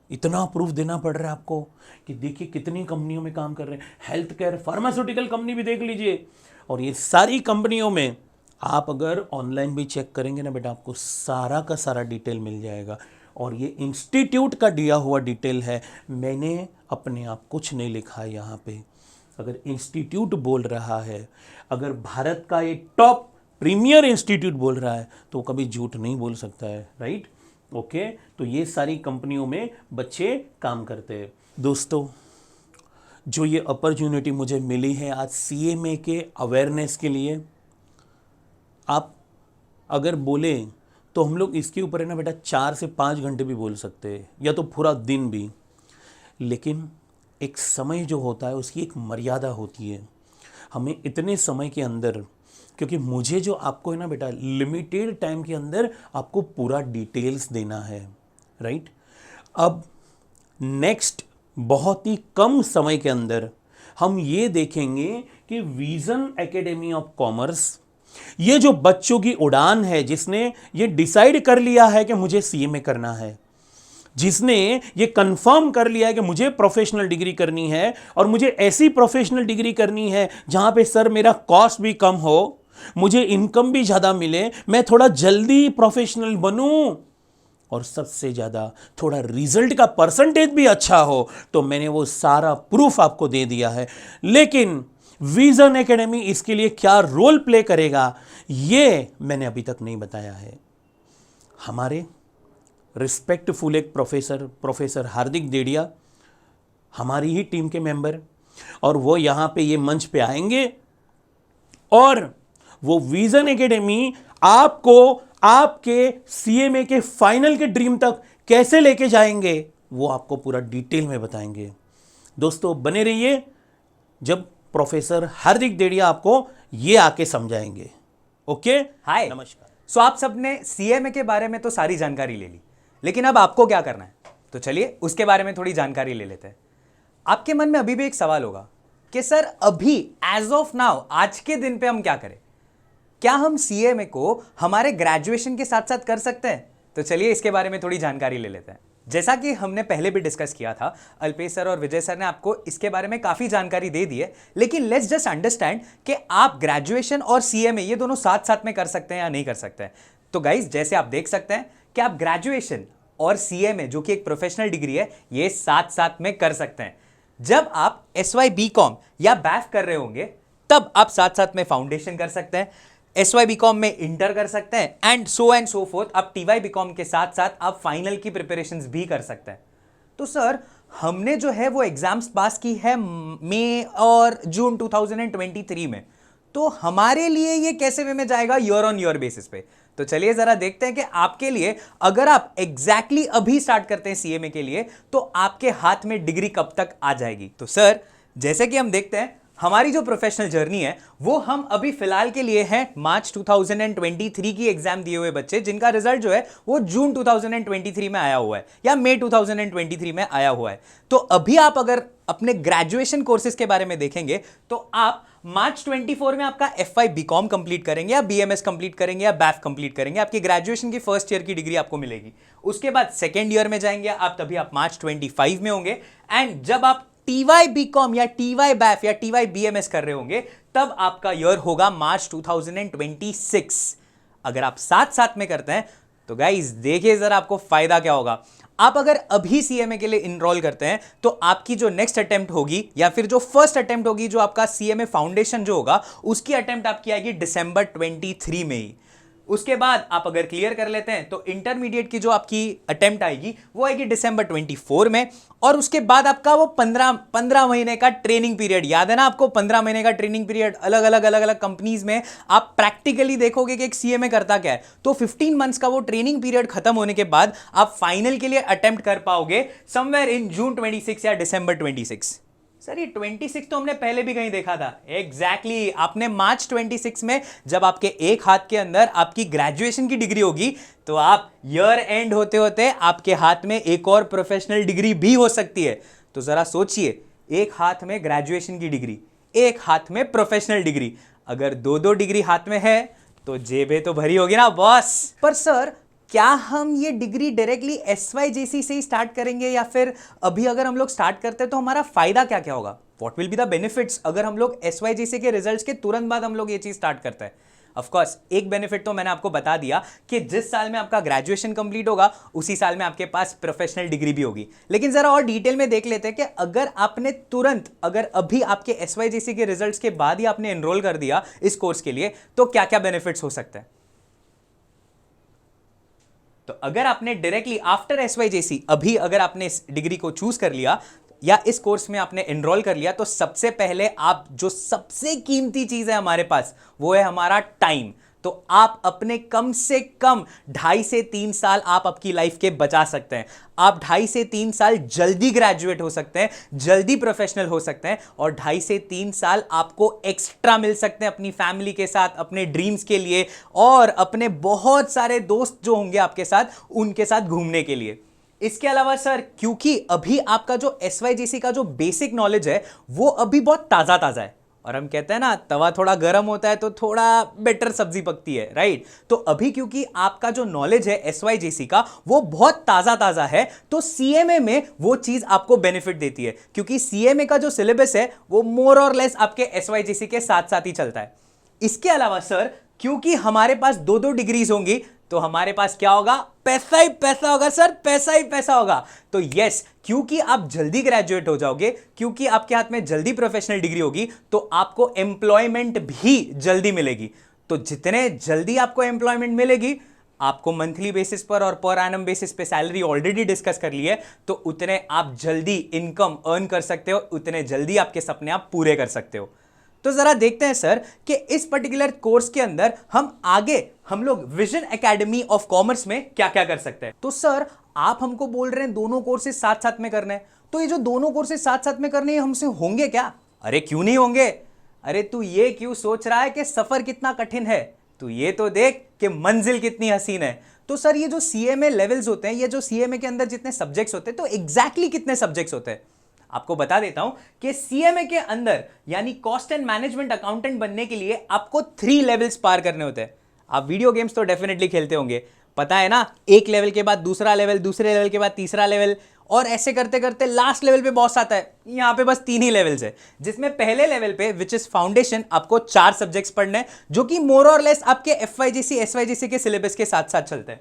इतना प्रूफ देना पड़ रहा है आपको कि देखिए कितनी कंपनियों में काम कर रहे हैं। हेल्थ केयर, फार्मास्यूटिकल कंपनी भी देख लीजिए। और ये सारी कंपनियों में आप अगर ऑनलाइन भी चेक करेंगे ना बेटा, आपको सारा का सारा डिटेल मिल जाएगा। और ये इंस्टीट्यूट का दिया हुआ डिटेल है, मैंने अपने आप कुछ नहीं लिखा है यहाँ पे। अगर इंस्टीट्यूट बोल रहा है, अगर भारत का एक टॉप प्रीमियर इंस्टीट्यूट बोल रहा है, तो वो कभी झूठ नहीं बोल सकता है, राइट? ओके, तो ये सारी कंपनियों में बच्चे काम करते हैं। दोस्तों, जो ये अपॉर्चुनिटी मुझे मिली है आज CMA के अवेयरनेस के लिए, आप अगर बोले तो हम लोग इसके ऊपर है ना बेटा 4 से 5 घंटे भी बोल सकते हैं, या तो पूरा दिन भी। लेकिन एक समय जो होता है उसकी एक मर्यादा होती है। हमें इतने समय के अंदर, क्योंकि मुझे जो आपको है ना बेटा लिमिटेड टाइम के अंदर आपको पूरा डिटेल्स देना है, राइट? अब नेक्स्ट बहुत ही कम समय के अंदर हम ये देखेंगे कि विजन एकेडमी ऑफ कॉमर्स, ये जो बच्चों की उड़ान है, जिसने ये डिसाइड कर लिया है कि मुझे CMA करना है, जिसने ये कंफर्म कर लिया है कि मुझे प्रोफेशनल डिग्री करनी है और मुझे ऐसी प्रोफेशनल डिग्री करनी है जहां पे सर मेरा कॉस्ट भी कम हो, मुझे इनकम भी ज़्यादा मिले, मैं थोड़ा जल्दी प्रोफेशनल बनूं और सबसे ज़्यादा थोड़ा रिजल्ट का परसेंटेज भी अच्छा हो, तो मैंने वो सारा प्रूफ आपको दे दिया है। लेकिन विजन एकेडमी इसके लिए क्या रोल प्ले करेगा, ये मैंने अभी तक नहीं बताया है। हमारे रिस्पेक्टफुल एक प्रोफेसर हार्दिक देड़िया, हमारी ही टीम के मेंबर, और वो यहाँ पे ये मंच पे आएंगे और वो विजन एकेडमी आपको आपके CMA के फाइनल के ड्रीम तक कैसे लेके जाएंगे, वो आपको पूरा डिटेल में बताएंगे। दोस्तों, बने रहिए, जब प्रोफेसर हार्दिक देड़िया आपको ये आके समझाएंगे। ओके, हाय, नमस्कार। सो आप सबने CMA के बारे में तो सारी जानकारी ले ली, लेकिन अब आपको क्या करना है, तो चलिए उसके बारे में थोड़ी जानकारी ले लेते हैं। आपके मन में अभी भी एक सवाल होगा कि सर अभी एज ऑफ नाउ, आज के दिन पे हम क्या करें? क्या हम CMA को हमारे ग्रेजुएशन के साथ साथ कर सकते हैं? तो चलिए इसके बारे में थोड़ी जानकारी ले लेते हैं। जैसा कि हमने पहले भी डिस्कस किया था, अल्पेश सर और विजय सर ने आपको इसके बारे में काफ़ी जानकारी दे दी है, लेकिन लेट्स जस्ट अंडरस्टैंड कि आप ग्रेजुएशन और CMA ये दोनों साथ साथ में कर सकते हैं या नहीं कर सकते हैं। तो गाइज, जैसे आप देख सकते हैं कि आप ग्रेजुएशन और CMA जो कि एक प्रोफेशनल डिग्री है, ये साथ साथ में कर सकते हैं। जब आप SY BCom या BAF कर रहे होंगे, तब आप साथ साथ में फाउंडेशन कर सकते हैं, SY BCom में इंटर कर सकते हैं, एंड सो फोर्थ। आप TY BCom के साथ साथ आप फाइनल की प्रिपरेशंस भी कर सकते हैं। तो सर, हमने जो है वो एग्जाम्स पास की है मई और जून 2023 में, तो हमारे लिए ये कैसे वे में जाएगा ईयर ऑन ईयर बेसिस पे? तो चलिए जरा देखते हैं कि आपके लिए, अगर आप एग्जैक्टली अभी स्टार्ट करते हैं CMA के लिए, तो आपके हाथ में डिग्री कब तक आ जाएगी? तो सर, जैसे कि हम देखते हैं, हमारी जो प्रोफेशनल जर्नी है वो हम अभी फिलहाल के लिए हैं मार्च 2023 की एग्जाम दिए हुए बच्चे, जिनका रिजल्ट जो है वो जून 2023 में आया हुआ है या मई 2023 में आया हुआ है। तो अभी आप अगर अपने ग्रेजुएशन कोर्सेज के बारे में देखेंगे तो आप मार्च 24 में आपका FY BCom कंप्लीट करेंगे या BMS कंप्लीट करेंगे या BAF कंप्लीट करेंगे, आपकी ग्रेजुएशन की फर्स्ट ईयर की डिग्री आपको मिलेगी। उसके बाद सेकेंड ईयर में जाएंगे आप, तभी आप मार्च 25 में होंगे, एंड जब आप TY BCom या TY BAF या TY BMS कर रहे होंगे, तब आपका ईयर होगा मार्च 2026। अगर आप साथ साथ में करते हैं तो गाइज देखिए जरा आपको फायदा क्या होगा। आप अगर अभी CMA के लिए इनरोल करते हैं तो आपकी जो नेक्स्ट अटेम्प्ट होगी या फिर जो फर्स्ट अटेम्प्ट होगी, जो आपका CMA फाउंडेशन जो होगा, उसकी अटेम्प्ट आपकी आएगी दिसंबर 23 में ही। उसके बाद आप अगर क्लियर कर लेते हैं तो इंटरमीडिएट की जो आपकी अटेम्प्ट आएगी वो आएगी दिसंबर 24 में, और उसके बाद आपका वो 15 महीने का ट्रेनिंग पीरियड, याद है ना आपको, 15 महीने का ट्रेनिंग पीरियड अलग अलग कंपनीज में आप प्रैक्टिकली देखोगे कि एक CMA करता क्या है। तो 15 मंथ्स का वो ट्रेनिंग पीरियड खत्म होने के बाद आप फाइनल के लिए अटेम्प्ट कर पाओगे समवेयर इन जून 26 या दिसंबर 26। सर ये 26 तो हमने पहले भी कहीं देखा था। एग्जैक्टली आपने मार्च 26 में, जब आपके एक हाथ के अंदर आपकी ग्रेजुएशन की डिग्री होगी, तो आप ईयर एंड होते होते आपके हाथ में एक और प्रोफेशनल डिग्री भी हो सकती है। तो जरा सोचिए, एक हाथ में ग्रेजुएशन की डिग्री, एक हाथ में प्रोफेशनल डिग्री, अगर दो डिग्री हाथ में है तो जेबें तो भरी होगी ना बॉस। पर सर, क्या हम ये डिग्री डायरेक्टली SYJC से ही स्टार्ट करेंगे, या फिर अभी अगर हम लोग स्टार्ट करते हैं तो हमारा फायदा क्या क्या होगा? What will be the benefits अगर हम लोग SYJC के रिजल्ट्स के तुरंत बाद हम लोग ये चीज स्टार्ट करते हैं? ऑफ कोर्स एक बेनिफिट तो मैंने आपको बता दिया कि जिस साल में आपका ग्रेजुएशन कंप्लीट होगा उसी साल में आपके पास प्रोफेशनल डिग्री भी होगी। लेकिन जरा और डिटेल में देख लेते हैं कि अगर आपने तुरंत, अगर अभी आपके एसवाईजेसी के रिजल्ट्स के बाद ही आपने एनरोल कर दिया इस कोर्स के लिए, तो क्या क्या बेनिफिट्स हो सकते हैं। तो अगर आपने डायरेक्टली आफ्टर एसवाईजेसी अभी अगर आपने इस डिग्री को चूज कर लिया या इस कोर्स में आपने एनरोल कर लिया, तो सबसे पहले आप जो सबसे कीमती चीज है हमारे पास वो है हमारा टाइम। तो आप अपने कम से कम 2.5 से 3 साल आप आपकी लाइफ के बचा सकते हैं। आप 2.5 से 3 साल जल्दी ग्रेजुएट हो सकते हैं, जल्दी प्रोफेशनल हो सकते हैं, और 2.5 से 3 साल आपको एक्स्ट्रा मिल सकते हैं अपनी फैमिली के साथ, अपने ड्रीम्स के लिए, और अपने बहुत सारे दोस्त जो होंगे आपके साथ उनके साथ घूमने के लिए। इसके अलावा सर, क्योंकि अभी आपका जो एसवाईजेसी का जो बेसिक नॉलेज है वो अभी बहुत ताजा ताजा है, और हम कहते हैं ना तवा थोड़ा गर्म होता है तो थोड़ा बेटर सब्जी पकती है, राइट। तो अभी क्योंकि आपका जो नॉलेज है एसवाईजेसी का वो बहुत ताजा ताजा है, तो सीएमए में वो चीज आपको बेनिफिट देती है, क्योंकि सीएमए का जो सिलेबस है वो मोर और लेस आपके एसवाईजेसी के साथ साथ ही चलता है। इसके अलावा सर, क्योंकि हमारे पास 2-2 डिग्रीज होंगी, तो हमारे पास क्या होगा, पैसा ही पैसा होगा सर, पैसा ही पैसा होगा। तो यस, क्योंकि आप जल्दी ग्रेजुएट हो जाओगे, क्योंकि आपके हाथ में जल्दी प्रोफेशनल डिग्री होगी, तो आपको एम्प्लॉयमेंट भी जल्दी मिलेगी। तो जितने जल्दी आपको एम्प्लॉयमेंट मिलेगी, आपको मंथली बेसिस पर और पर एनम बेसिस पे सैलरी ऑलरेडी डिस्कस कर ली है, तो उतने आप जल्दी इनकम अर्न कर सकते हो, उतने जल्दी आपके सपने आप पूरे कर सकते हो। तो जरा देखते हैं सर कि इस पर्टिकुलर कोर्स के अंदर हम लोग विजन एकेडमी ऑफ कॉमर्स में क्या क्या कर सकते हैं। तो सर, आप हमको बोल रहे हैं दोनों कोर्सेज साथ साथ में करने हैं, तो ये जो दोनों कोर्सेज साथ साथ में करने हैं हमसे होंगे क्या? अरे क्यों नहीं होंगे। अरे तू ये क्यों सोच रहा है कि सफर कितना कठिन है, तू ये तो देख कि मंजिल कितनी हसीन है। तो सर, ये जो सीएमए लेवल्स होते हैं, ये जो सीएमए के अंदर जितने सब्जेक्ट्स होते हैं, तो एग्जैक्टली कितने सब्जेक्ट्स होते हैं आपको बता देता हूं कि सीएमए के अंदर यानी कॉस्ट एंड मैनेजमेंट अकाउंटेंट बनने के लिए आपको 3 लेवल्स पार करने होते हैं। आप वीडियो गेम्स तो डेफिनेटली खेलते होंगे, पता है ना, एक लेवल के बाद दूसरा लेवल, दूसरे लेवल के बाद तीसरा लेवल, और ऐसे करते करते लास्ट लेवल पे बॉस आता है। यहां पे बस 3 ही लेवल्स है, जिसमें पहले लेवल पे विच इज फाउंडेशन आपको 4 सब्जेक्ट्स पढ़ने हैं, जो कि मोर और लेस आपके एफवाईजेसी एसवाईजेसी के सिलेबस के साथ साथ चलते हैं।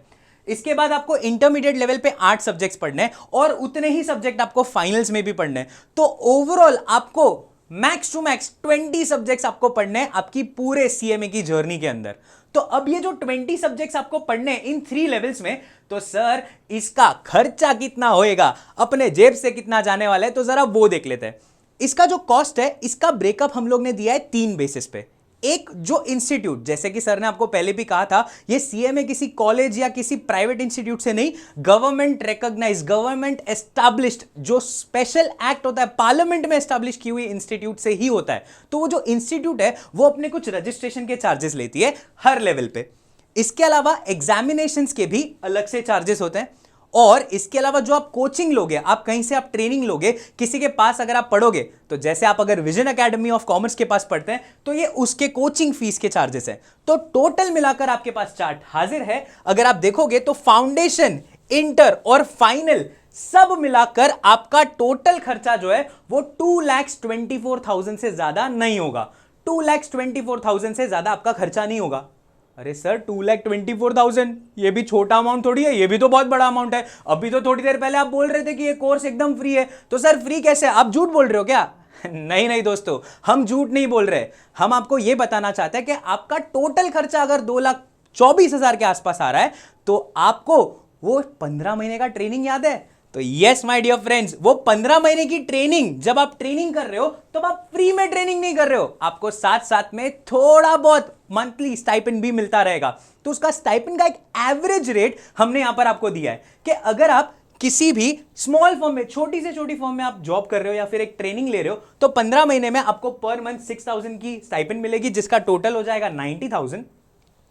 इसके बाद आपको इंटरमीडिएट लेवल पे 8 सब्जेक्ट्स पढ़ने हैं, और उतने ही सब्जेक्ट आपको फाइनल्स में भी पढ़ने हैं। तो ओवरऑल आपको मैक्स टू मैक्स 20 सब्जेक्ट्स आपको पढ़ने हैं आपकी पूरे सीएमए की जर्नी के अंदर। तो अब ये जो 20 सब्जेक्ट्स आपको पढ़ने हैं इन 3 लेवल्स में, तो सर इसका खर्चा कितना होएगा, अपने जेब से कितना जाने वाला है, तो जरा वो देख लेते हैं। इसका जो कॉस्ट है, इसका ब्रेकअप हम लोग ने दिया है 3 बेसिस पे। एक जो इंस्टीट्यूट, जैसे कि सर ने आपको पहले भी कहा था, ये सीएमए किसी कॉलेज या किसी प्राइवेट इंस्टीट्यूट से नहीं, गवर्नमेंट रिकॉग्नाइज, गवर्नमेंट एस्टैब्लिश्ड जो स्पेशल एक्ट होता है, पार्लियामेंट में एस्टैब्लिश की हुई इंस्टीट्यूट से ही होता है। तो वो जो इंस्टीट्यूट है वो अपने कुछ रजिस्ट्रेशन के चार्जेस लेती है हर लेवल पे। इसके अलावा एग्जामिनेशंस के भी अलग से चार्जेस होते हैं, और इसके अलावा जो आप कोचिंग लोगे, आप कहीं से आप ट्रेनिंग लोगे, किसी के पास अगर आप पढ़ोगे, तो जैसे आप अगर विजन एकेडमी ऑफ कॉमर्स के पास पढ़ते हैं, तो ये उसके कोचिंग फीस के चार्जेस हैं। तो टोटल मिलाकर आपके पास चार्ट हाजिर है। अगर आप देखोगे तो फाउंडेशन, इंटर और फाइनल सब मिलाकर आपका टोटल खर्चा जो है वो 2,24,000 से ज्यादा नहीं होगा। 2,24,000 से ज्यादा आपका खर्चा नहीं होगा। अरे सर, 2,24,000 ये भी छोटा अमाउंट थोड़ी है, ये भी तो बहुत बड़ा अमाउंट है। अभी तो थोड़ी देर पहले आप बोल रहे थे कि ये कोर्स एकदम फ्री है, तो सर फ्री कैसे? आप झूठ बोल रहे हो क्या? नहीं नहीं दोस्तों, हम झूठ नहीं बोल रहे। हम आपको ये बताना चाहते हैं कि आपका टोटल खर्चा अगर 2,24,000 के आसपास आ रहा है, तो आपको वो 15 महीने का ट्रेनिंग याद है? तो यस माय डियर फ्रेंड्स, वो 15 महीने की ट्रेनिंग, जब आप ट्रेनिंग कर रहे हो तो आप फ्री में ट्रेनिंग नहीं कर रहे हो, आपको साथ साथ में थोड़ा बहुत मंथली स्टाइपेंड भी मिलता रहेगा। तो उसका स्टाइपेंड का एक एवरेज रेट हमने यहां पर आपको दिया है कि अगर आप किसी भी स्मॉल फर्म में, छोटी से छोटी फर्म में आप जॉब कर रहे हो या फिर एक ट्रेनिंग ले रहे हो, तो 15 महीने में आपको पर मंथ 6,000 की स्टाइपेंड मिलेगी, जिसका टोटल हो जाएगा 90,000।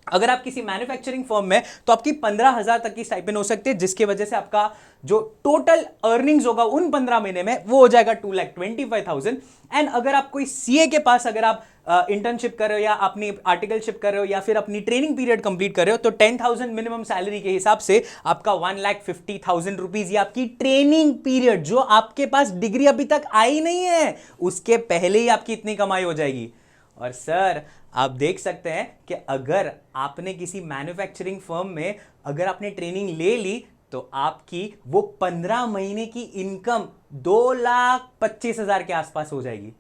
अगर आप किसी मैन्युफैक्चरिंग फर्म में, तो आपकी 15,000 तक की स्टाइपेंड हो सकती है, जिसकी वजह से आपका जो टोटल अर्निंग्स होगा उन 15 महीने में वो हो जाएगा 2,25,000। एंड अगर आप कोई सीए के पास अगर आप इंटर्नशिप कर रहे हो या अपनी आर्टिकलशिप कर रहे हो या फिर अपनी ट्रेनिंग पीरियड कंप्लीट कर रहे हो, तो 10,000 मिनिमम सैलरी के हिसाब से आपका 1,50,000 रुपीज ये आपकी ट्रेनिंग पीरियड, जो आपके पास डिग्री अभी तक आई नहीं है, उसके पहले ही आपकी इतनी कमाई हो जाएगी। और सर आप देख सकते हैं कि अगर आपने किसी मैन्युफैक्चरिंग फर्म में अगर आपने ट्रेनिंग ले ली तो आपकी वो 15 महीने की इनकम 2,25,000 के आसपास हो जाएगी।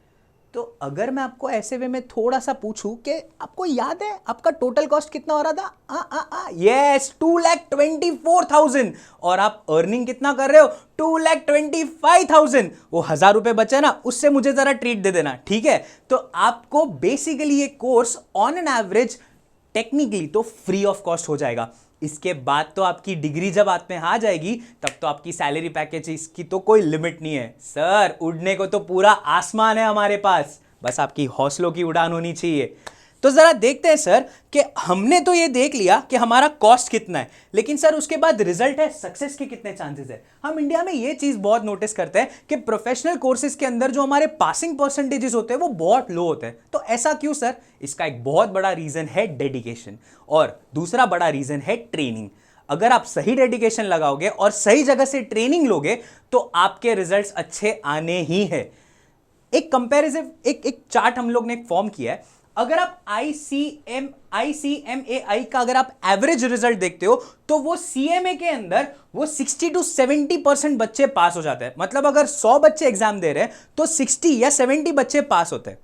तो अगर मैं आपको ऐसे वे में थोड़ा सा पूछूं कि आपको याद है आपका टोटल कॉस्ट कितना हो रहा था? यस, 2,24,000 और आप अर्निंग कितना कर रहे हो? 2,25,000। वो 1,000 रुपए बचे ना, उससे मुझे जरा ट्रीट दे देना, ठीक है? तो आपको बेसिकली ये course on an average technically तो फ्री ऑफ कॉस्ट हो जाएगा। इसके बाद तो आपकी डिग्री जब हाथ में आ जाएगी तब तो आपकी सैलरी पैकेज इसकी तो कोई लिमिट नहीं है सर। उड़ने को तो पूरा आसमान है हमारे पास, बस आपकी हौसलों की उड़ान होनी चाहिए। तो जरा देखते हैं सर कि हमने तो ये देख लिया कि हमारा कॉस्ट कितना है, लेकिन सर उसके बाद रिजल्ट है सक्सेस के कितने चांसेस है। हम इंडिया में ये चीज बहुत नोटिस करते हैं कि प्रोफेशनल कोर्सेज के अंदर जो हमारे पासिंग परसेंटेजेस होते हैं वो बहुत लो होते हैं। तो ऐसा क्यों सर? इसका एक बहुत बड़ा रीजन है डेडिकेशन और दूसरा बड़ा रीजन है ट्रेनिंग। अगर आप सही डेडिकेशन लगाओगे और सही जगह से ट्रेनिंग लोगे तो आपके रिजल्ट्स अच्छे आने ही है। एक कंपैरिजन एक चार्ट हम लोग ने एक फॉर्म किया है। अगर आप ICMAI का अगर आप एवरेज रिजल्ट देखते हो तो वो CMA के अंदर वो 60 to 70% बच्चे पास हो जाते हैं। मतलब अगर 100 बच्चे एग्जाम दे रहे हैं तो 60 या 70 बच्चे पास होते हैं।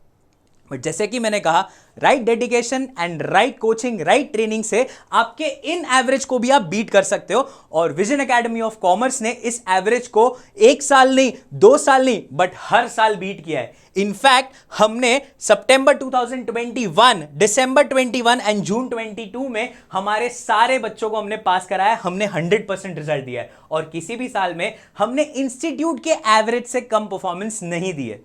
बट जैसे कि मैंने कहा, right dedication and right coaching, right training से आपके इन एवरेज को भी आप बीट कर सकते हो। और विजन एकेडमी ऑफ कॉमर्स ने इस एवरेज को 1 साल नहीं, 2 साल नहीं, बट हर साल बीट किया है। इनफैक्ट हमने सितंबर 2021, दिसंबर 21 एंड जून 22 में हमारे सारे बच्चों को हमने पास कराया। हमने 100% रिजल्ट दिया है और किसी भी साल में हमने इंस्टीट्यूट के एवरेज से कम परफॉर्मेंस नहीं दी है।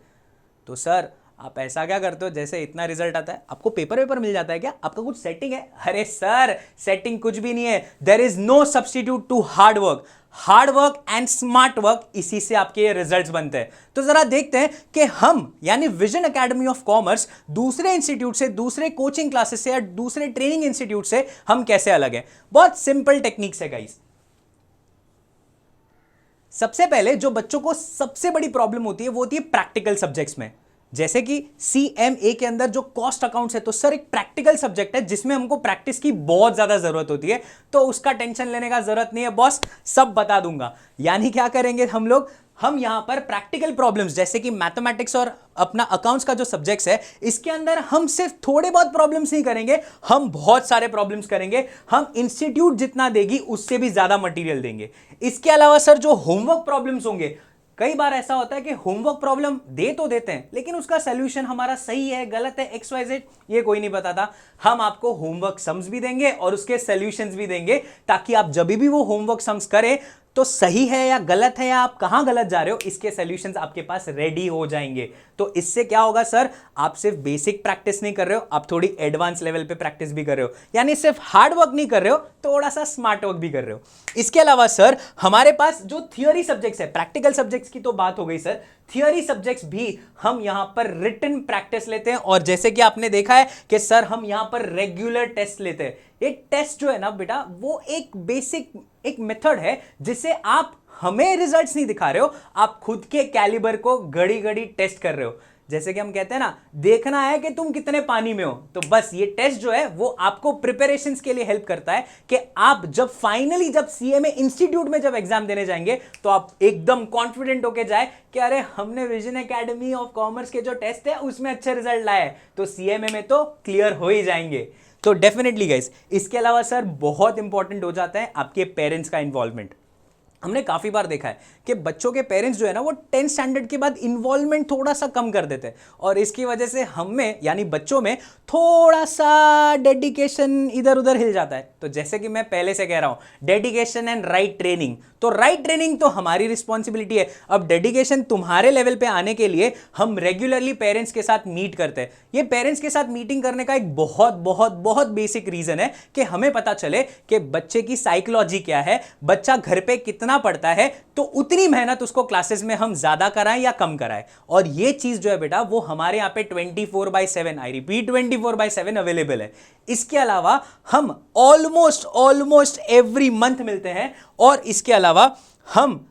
तो सर आप ऐसा क्या करते हो, जैसे इतना रिजल्ट आता है आपको पेपर मिल जाता है क्या? आपका कुछ सेटिंग है? अरे सर सेटिंग कुछ भी नहीं है। There is no substitute to hard work and smart work, इसी से आपके रिजल्ट्स बनते हैं। तो जरा देखते हैं कि हम यानी विजन एकेडमी ऑफ कॉमर्स दूसरे इंस्टीट्यूट से, दूसरे कोचिंग क्लासेस से या दूसरे ट्रेनिंग इंस्टीट्यूट से हम कैसे अलग हैं। बहुत सिंपल टेक्निक्स है गाइस। सबसे पहले जो बच्चों को सबसे बड़ी प्रॉब्लम होती है वो होती है प्रैक्टिकल सब्जेक्ट्स में। जैसे कि CMA के अंदर जो कॉस्ट अकाउंट्स है तो सर एक प्रैक्टिकल सब्जेक्ट है जिसमें हमको प्रैक्टिस की बहुत ज्यादा जरूरत होती है। तो उसका टेंशन लेने का जरूरत नहीं है बॉस, सब बता दूंगा। यानी क्या करेंगे हम लोग, हम यहां पर प्रैक्टिकल प्रॉब्लम्स जैसे कि मैथमेटिक्स और अपना अकाउंट्स का जो सब्जेक्ट्स है इसके अंदर हम सिर्फ थोड़े बहुत प्रॉब्लम्स नहीं करेंगे, हम बहुत सारे प्रॉब्लम्स करेंगे। हम इंस्टीट्यूट जितना देगी उससे भी ज्यादा मटेरियल देंगे। इसके अलावा सर जो होमवर्क प्रॉब्लम्स होंगे, कई बार ऐसा होता है कि होमवर्क प्रॉब्लम दे तो देते हैं लेकिन उसका सॉल्यूशन हमारा सही है गलत है XYZ ये कोई नहीं बताता। हम आपको होमवर्क सम्स भी देंगे और उसके सॉल्यूशंस भी देंगे ताकि आप जब भी वो होमवर्क सम्स करें तो सही है या गलत है या आप कहां गलत जा रहे हो, इसके सॉल्यूशंस आपके पास रेडी हो जाएंगे। तो इससे क्या होगा सर, आप सिर्फ बेसिक प्रैक्टिस नहीं कर रहे हो, आप थोड़ी एडवांस लेवल पे प्रैक्टिस भी कर रहे हो। यानी सिर्फ हार्ड वर्क नहीं कर रहे हो, थोड़ा सा स्मार्ट वर्क भी कर रहे हो। इसके अलावा सर हमारे पास जो थियोरी सब्जेक्ट्स है, प्रैक्टिकल सब्जेक्ट्स की तो बात हो गई सर, थियोरी सब्जेक्ट्स भी हम यहां पर रिटन प्रैक्टिस लेते हैं। और जैसे कि आपने देखा है कि सर हम यहां पर रेगुलर टेस्ट लेते हैं। ये टेस्ट जो है ना बेटा, वो एक बेसिक एक मेथड है जिससे आप हमें रिजल्ट्स नहीं दिखा रहे हो, आप खुद के कैलिबर को घड़ी घड़ी टेस्ट कर रहे हो। जैसे कि हम कहते हैं ना, देखना है कि तुम कितने पानी में हो। तो बस ये टेस्ट जो है वो आपको प्रिपरेशंस के लिए हेल्प करता है कि आप जब फाइनली जब CMA इंस्टीट्यूट में जब एग्जाम देने जाएंगे तो आप एकदम कॉन्फिडेंट होके जाए कि अरे हमने विजन एकेडमी ऑफ कॉमर्स के जो टेस्ट है उसमें अच्छे रिजल्ट लाए, तो CMA में तो क्लियर हो ही जाएंगे। तो डेफिनेटली गाइस, इसके अलावा सर बहुत इंपॉर्टेंट हो जाता है आपके पेरेंट्स का इन्वॉल्वमेंट। हमने काफी बार देखा है कि बच्चों के पेरेंट्स जो है ना वो 10th स्टैंडर्ड के बाद इन्वॉल्वमेंट थोड़ा सा कम कर देते हैं और इसकी वजह से हमें यानी बच्चों में थोड़ा सा डेडिकेशन इधर उधर हिल जाता है। तो जैसे कि मैं पहले से कह रहा हूं, डेडिकेशन एंड राइट ट्रेनिंग, तो राइट ट्रेनिंग तो हमारी रिस्पॉन्सिबिलिटी है। अब डेडिकेशन तुम्हारे लेवल पे आने के लिए हम रेगुलरली पेरेंट्स के साथ मीट करते हैं। ये पेरेंट्स के साथ मीटिंग करने का एक बहुत बहुत बहुत बेसिक रीजन है कि हमें पता चले कि बच्चे की साइकोलॉजी क्या है, बच्चा घर पे कितना पढ़ता है, तो उतनी मेहनत उसको क्लासेस में हम ज्यादा कराएं या कम कराएं। और ये चीज जो है बेटा वो हमारे यहाँ पे 24/7, आई रिपीट 24/7 अवेलेबल है। इसके अलावा हम ऑलमोस्ट एवरी मंथ मिलते हैं और इसके अलावा हम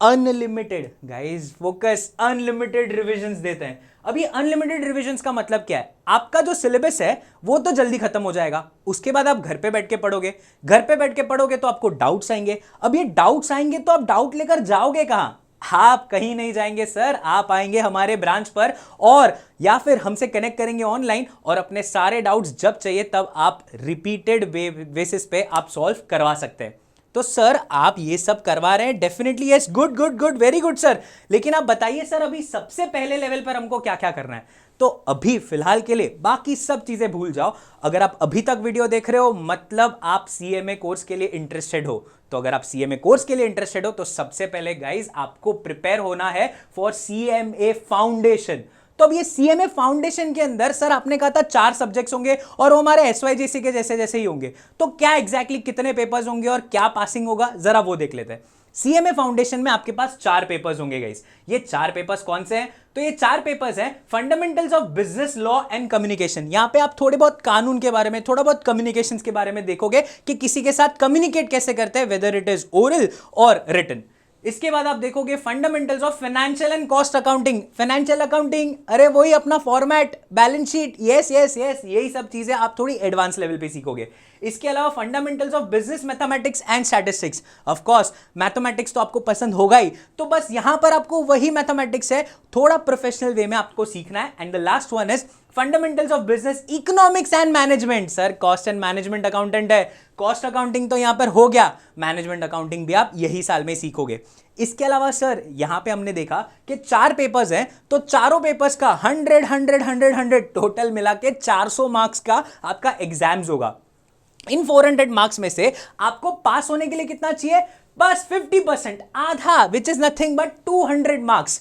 unlimited, guys focus, unlimited revisions देते हैं। अभी अनलिमिटेड रिविजन्स का मतलब क्या है? आपका जो सिलेबस है वो तो जल्दी खत्म हो जाएगा, उसके बाद आप घर पे बैठ के पढ़ोगे, घर पे बैठ के पढ़ोगे तो आपको डाउट्स आएंगे। अब ये डाउट्स आएंगे तो आप डाउट लेकर जाओगे कहां? आप कहीं नहीं जाएंगे सर, आप आएंगे हमारे ब्रांच पर और या फिर हमसे कनेक्ट करेंगे ऑनलाइन और अपने सारे डाउट्स जब चाहिए तब आप रिपीटेड बेसिस पे आप सॉल्व करवा सकते हैं। तो सर आप ये सब करवा रहे हैं, definitely yes, good good good, very good sir. लेकिन आप बताइए सर अभी सबसे पहले लेवल पर हमको क्या क्या करना है? तो अभी फिलहाल के लिए बाकी सब चीजें भूल जाओ। अगर आप अभी तक वीडियो देख रहे हो मतलब आप सीएमए कोर्स के लिए इंटरेस्टेड हो। तो अगर आप सीएमए कोर्स के लिए इंटरेस्टेड हो तो सबसे पहले गाइस आपको प्रिपेयर होना है फॉर सीएमए फाउंडेशन। तो अब ये सीएमए फाउंडेशन के अंदर सर आपने कहा था 4 सब्जेक्ट्स होंगे और वो हमारे एसवाईजेसी के जैसे जैसे ही होंगे। तो क्या एग्जैक्टली कितने पेपर्स होंगे और क्या पासिंग होगा जरा वो देख लेते हैं। सीएमए फाउंडेशन में आपके पास 4 पेपर्स होंगे गाइस। ये 4 पेपर्स कौन से हैं? तो ये 4 पेपर्स हैं fundamentals of business law and communication. यहां पे आप थोड़े बहुत कानून के बारे में, थोड़ा बहुत कम्युनिकेशंस के बारे में देखोगे कि किसी के साथ कम्युनिकेट कैसे करते हैं, वेदर इट इज ओरल और रिटन। इसके बाद आप देखोगे fundamentals of financial and cost accounting. Financial accounting, अरे वही अपना format, balance sheet, yes yes yes, यही सब चीजें आप थोड़ी एडवांस लेवल पे सीखोगे। इसके अलावा fundamentals of business mathematics and statistics. Of course mathematics तो आपको पसंद होगा ही, तो बस यहां पर आपको वही मैथमेटिक्स है, थोड़ा प्रोफेशनल वे में आपको सीखना है। And the last one is fundamentals of business economics and management. Sir cost and management accountant है, कॉस्ट अकाउंटिंग तो यहां पर हो गया, मैनेजमेंट अकाउंटिंग भी आप यही साल में सीखोगे। इसके अलावा सर यहां पे हमने देखा कि 4 पेपर्स हैं, तो चारों पेपर्स का 100 100 100 100 टोटल मिला के 400 मार्क्स का आपका एग्जाम्स होगा। इन 400 मार्क्स में से आपको पास होने के लिए कितना चाहिए? बस 50%, आधा, which is nothing but 200 marks.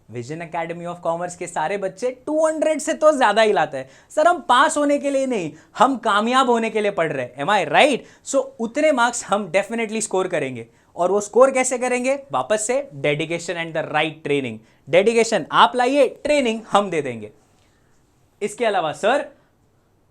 Vision academy of commerce के सारे बच्चे 200 से तो ज्यादा ही लाते हैं। सर हम पास होने के लिए नहीं, हम कामयाब होने के लिए पढ़ रहे हैं। एम आई राइट? सो उतने मार्क्स हम डेफिनेटली स्कोर करेंगे। और वो स्कोर कैसे करेंगे? वापस से dedication and the right training. Dedication आप लाइए, ट्रेनिंग हम दे देंगे। इसके अलावा सर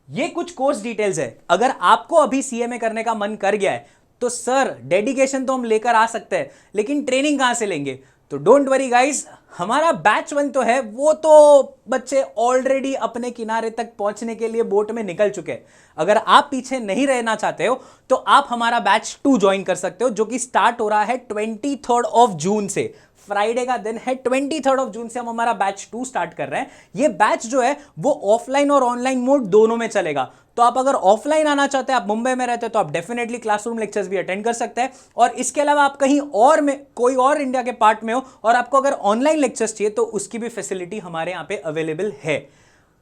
ये कुछ कोर्स डिटेल्स है। अगर आपको अभी सीएमए करने का मन कर गया है तो सर डेडिकेशन तो हम लेकर आ सकते हैं, लेकिन ट्रेनिंग कहां से लेंगे? तो डोंट वरी गाइस, हमारा बैच 1 तो है, वो तो बच्चे ऑलरेडी अपने किनारे तक पहुंचने के लिए बोट में निकल चुके हैं। अगर आप पीछे नहीं रहना चाहते हो तो आप हमारा बैच 2 ज्वाइन कर सकते हो, जो कि स्टार्ट हो रहा है 23 ऑफ जून से। फ्राइडे का दिन है, 23 ऑफ जून से हम हमारा बैच 2 स्टार्ट कर रहे हैं। ये बैच जो है वो ऑफलाइन और ऑनलाइन मोड दोनों में चलेगा। तो आप अगर ऑफलाइन आना चाहते हैं, आप मुंबई में रहते हैं, तो आप डेफिनेटली क्लासरूम लेक्चर्स भी अटेंड कर सकते हैं। और इसके अलावा आप कहीं और में, कोई और इंडिया के पार्ट में हो और आपको अगर ऑनलाइन लेक्चर्स चाहिए तो उसकी भी फैसिलिटी हमारे यहाँ पे अवेलेबल है।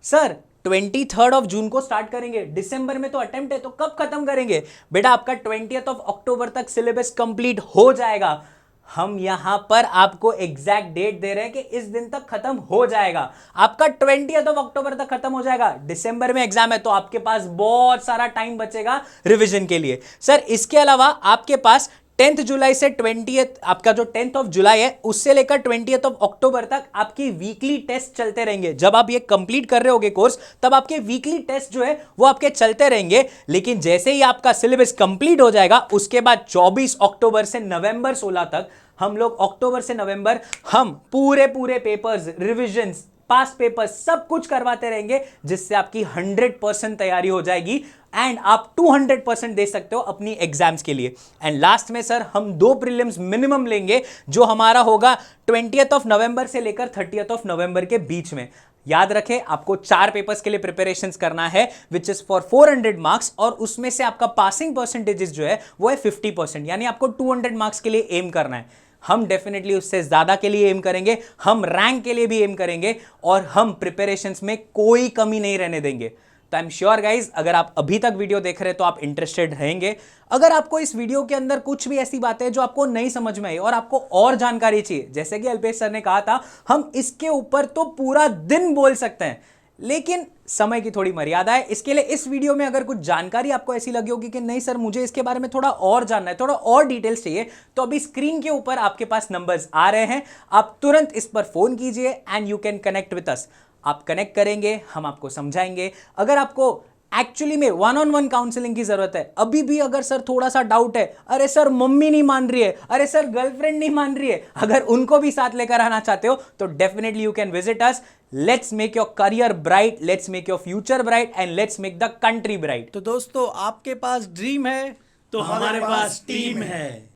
सर 23 ऑफ जून को स्टार्ट करेंगे, दिसंबर में तो अटेम्प्ट है, तो कब खत्म करेंगे? बेटा आपका 20 ऑफ अक्टूबर तक सिलेबस कंप्लीट हो जाएगा। हम यहां पर आपको एग्जैक्ट डेट दे रहे हैं कि इस दिन तक खत्म हो जाएगा। आपका 20 ऑफ अक्टूबर तक खत्म हो जाएगा। दिसंबर में एग्जाम है तो आपके पास बहुत सारा टाइम बचेगा रिवीजन के लिए। सर इसके अलावा आपके पास 10 जुलाई से 20th, आपका जो 10 ऑफ जुलाई है उससे लेकर 20 ऑफ अक्टूबर तक आपकी वीकली टेस्ट चलते रहेंगे। जब आप ये कंप्लीट कर रहे होगे कोर्स, तब आपके वीकली टेस्ट जो है वो आपके चलते रहेंगे। लेकिन जैसे ही आपका सिलेबस कंप्लीट हो जाएगा उसके बाद 24 अक्टूबर से नवंबर 16 तक हम लोग, अक्टूबर से नवंबर हम पूरे पेपर्स, रिविजन्स, पास पेपर्स सब कुछ करवाते रहेंगे, जिससे आपकी 100% तैयारी हो जाएगी एंड आप 200% दे सकते हो अपनी एग्जाम्स के लिए। एंड लास्ट में सर हम 2 प्रीलिम्स मिनिमम लेंगे, जो हमारा होगा 20 ऑफ नवंबर से लेकर 30 ऑफ नवंबर के बीच में। याद रखें आपको 4 पेपर्स के लिए प्रिपरेशंस करना है, विच इज फॉर 400 मार्क्स, और उसमें से आपका पासिंग परसेंटेजेस जो है वो है 50%, यानी आपको 200 मार्क्स के लिए एम करना है। हम डेफिनेटली उससे ज्यादा के लिए एम करेंगे, हम रैंक के लिए भी एम करेंगे और हम प्रिपरेशंस में कोई कमी नहीं रहने देंगे। तो आई एम श्योर गाइज, अगर आप अभी तक वीडियो देख रहे हैं तो आप इंटरेस्टेड रहेंगे। अगर आपको इस वीडियो के अंदर कुछ भी ऐसी बातें जो आपको नहीं समझ में आई और आपको और जानकारी चाहिए, जैसे कि अल्पेश सर ने कहा था, हम इसके ऊपर तो पूरा दिन बोल सकते हैं, लेकिन समय की थोड़ी मर्यादा है। इसके लिए इस वीडियो में अगर कुछ जानकारी आपको ऐसी लगी होगी कि नहीं सर मुझे इसके बारे में थोड़ा और जानना है, थोड़ा और डिटेल्स चाहिए, तो अभी स्क्रीन के ऊपर आपके पास नंबर्स आ रहे हैं, आप तुरंत इस पर फोन कीजिए and you can connect with us. आप कनेक्ट करेंगे, हम आपको समझाएंगे। अगर आपको एक्चुअली में वन ऑन वन काउंसलिंग की जरूरत है। अभी भी अगर सर थोड़ा सा डाउट है, अरे सर मम्मी नहीं मान रही है, अरे सर गर्लफ्रेंड नहीं मान रही है, अगर उनको भी साथ लेकर आना चाहते हो तो definitely you can visit us. Let's make your career bright, let's make your future bright and let's make the country bright. तो दोस्तों आपके पास ड्रीम है तो हमारे पास टीम है।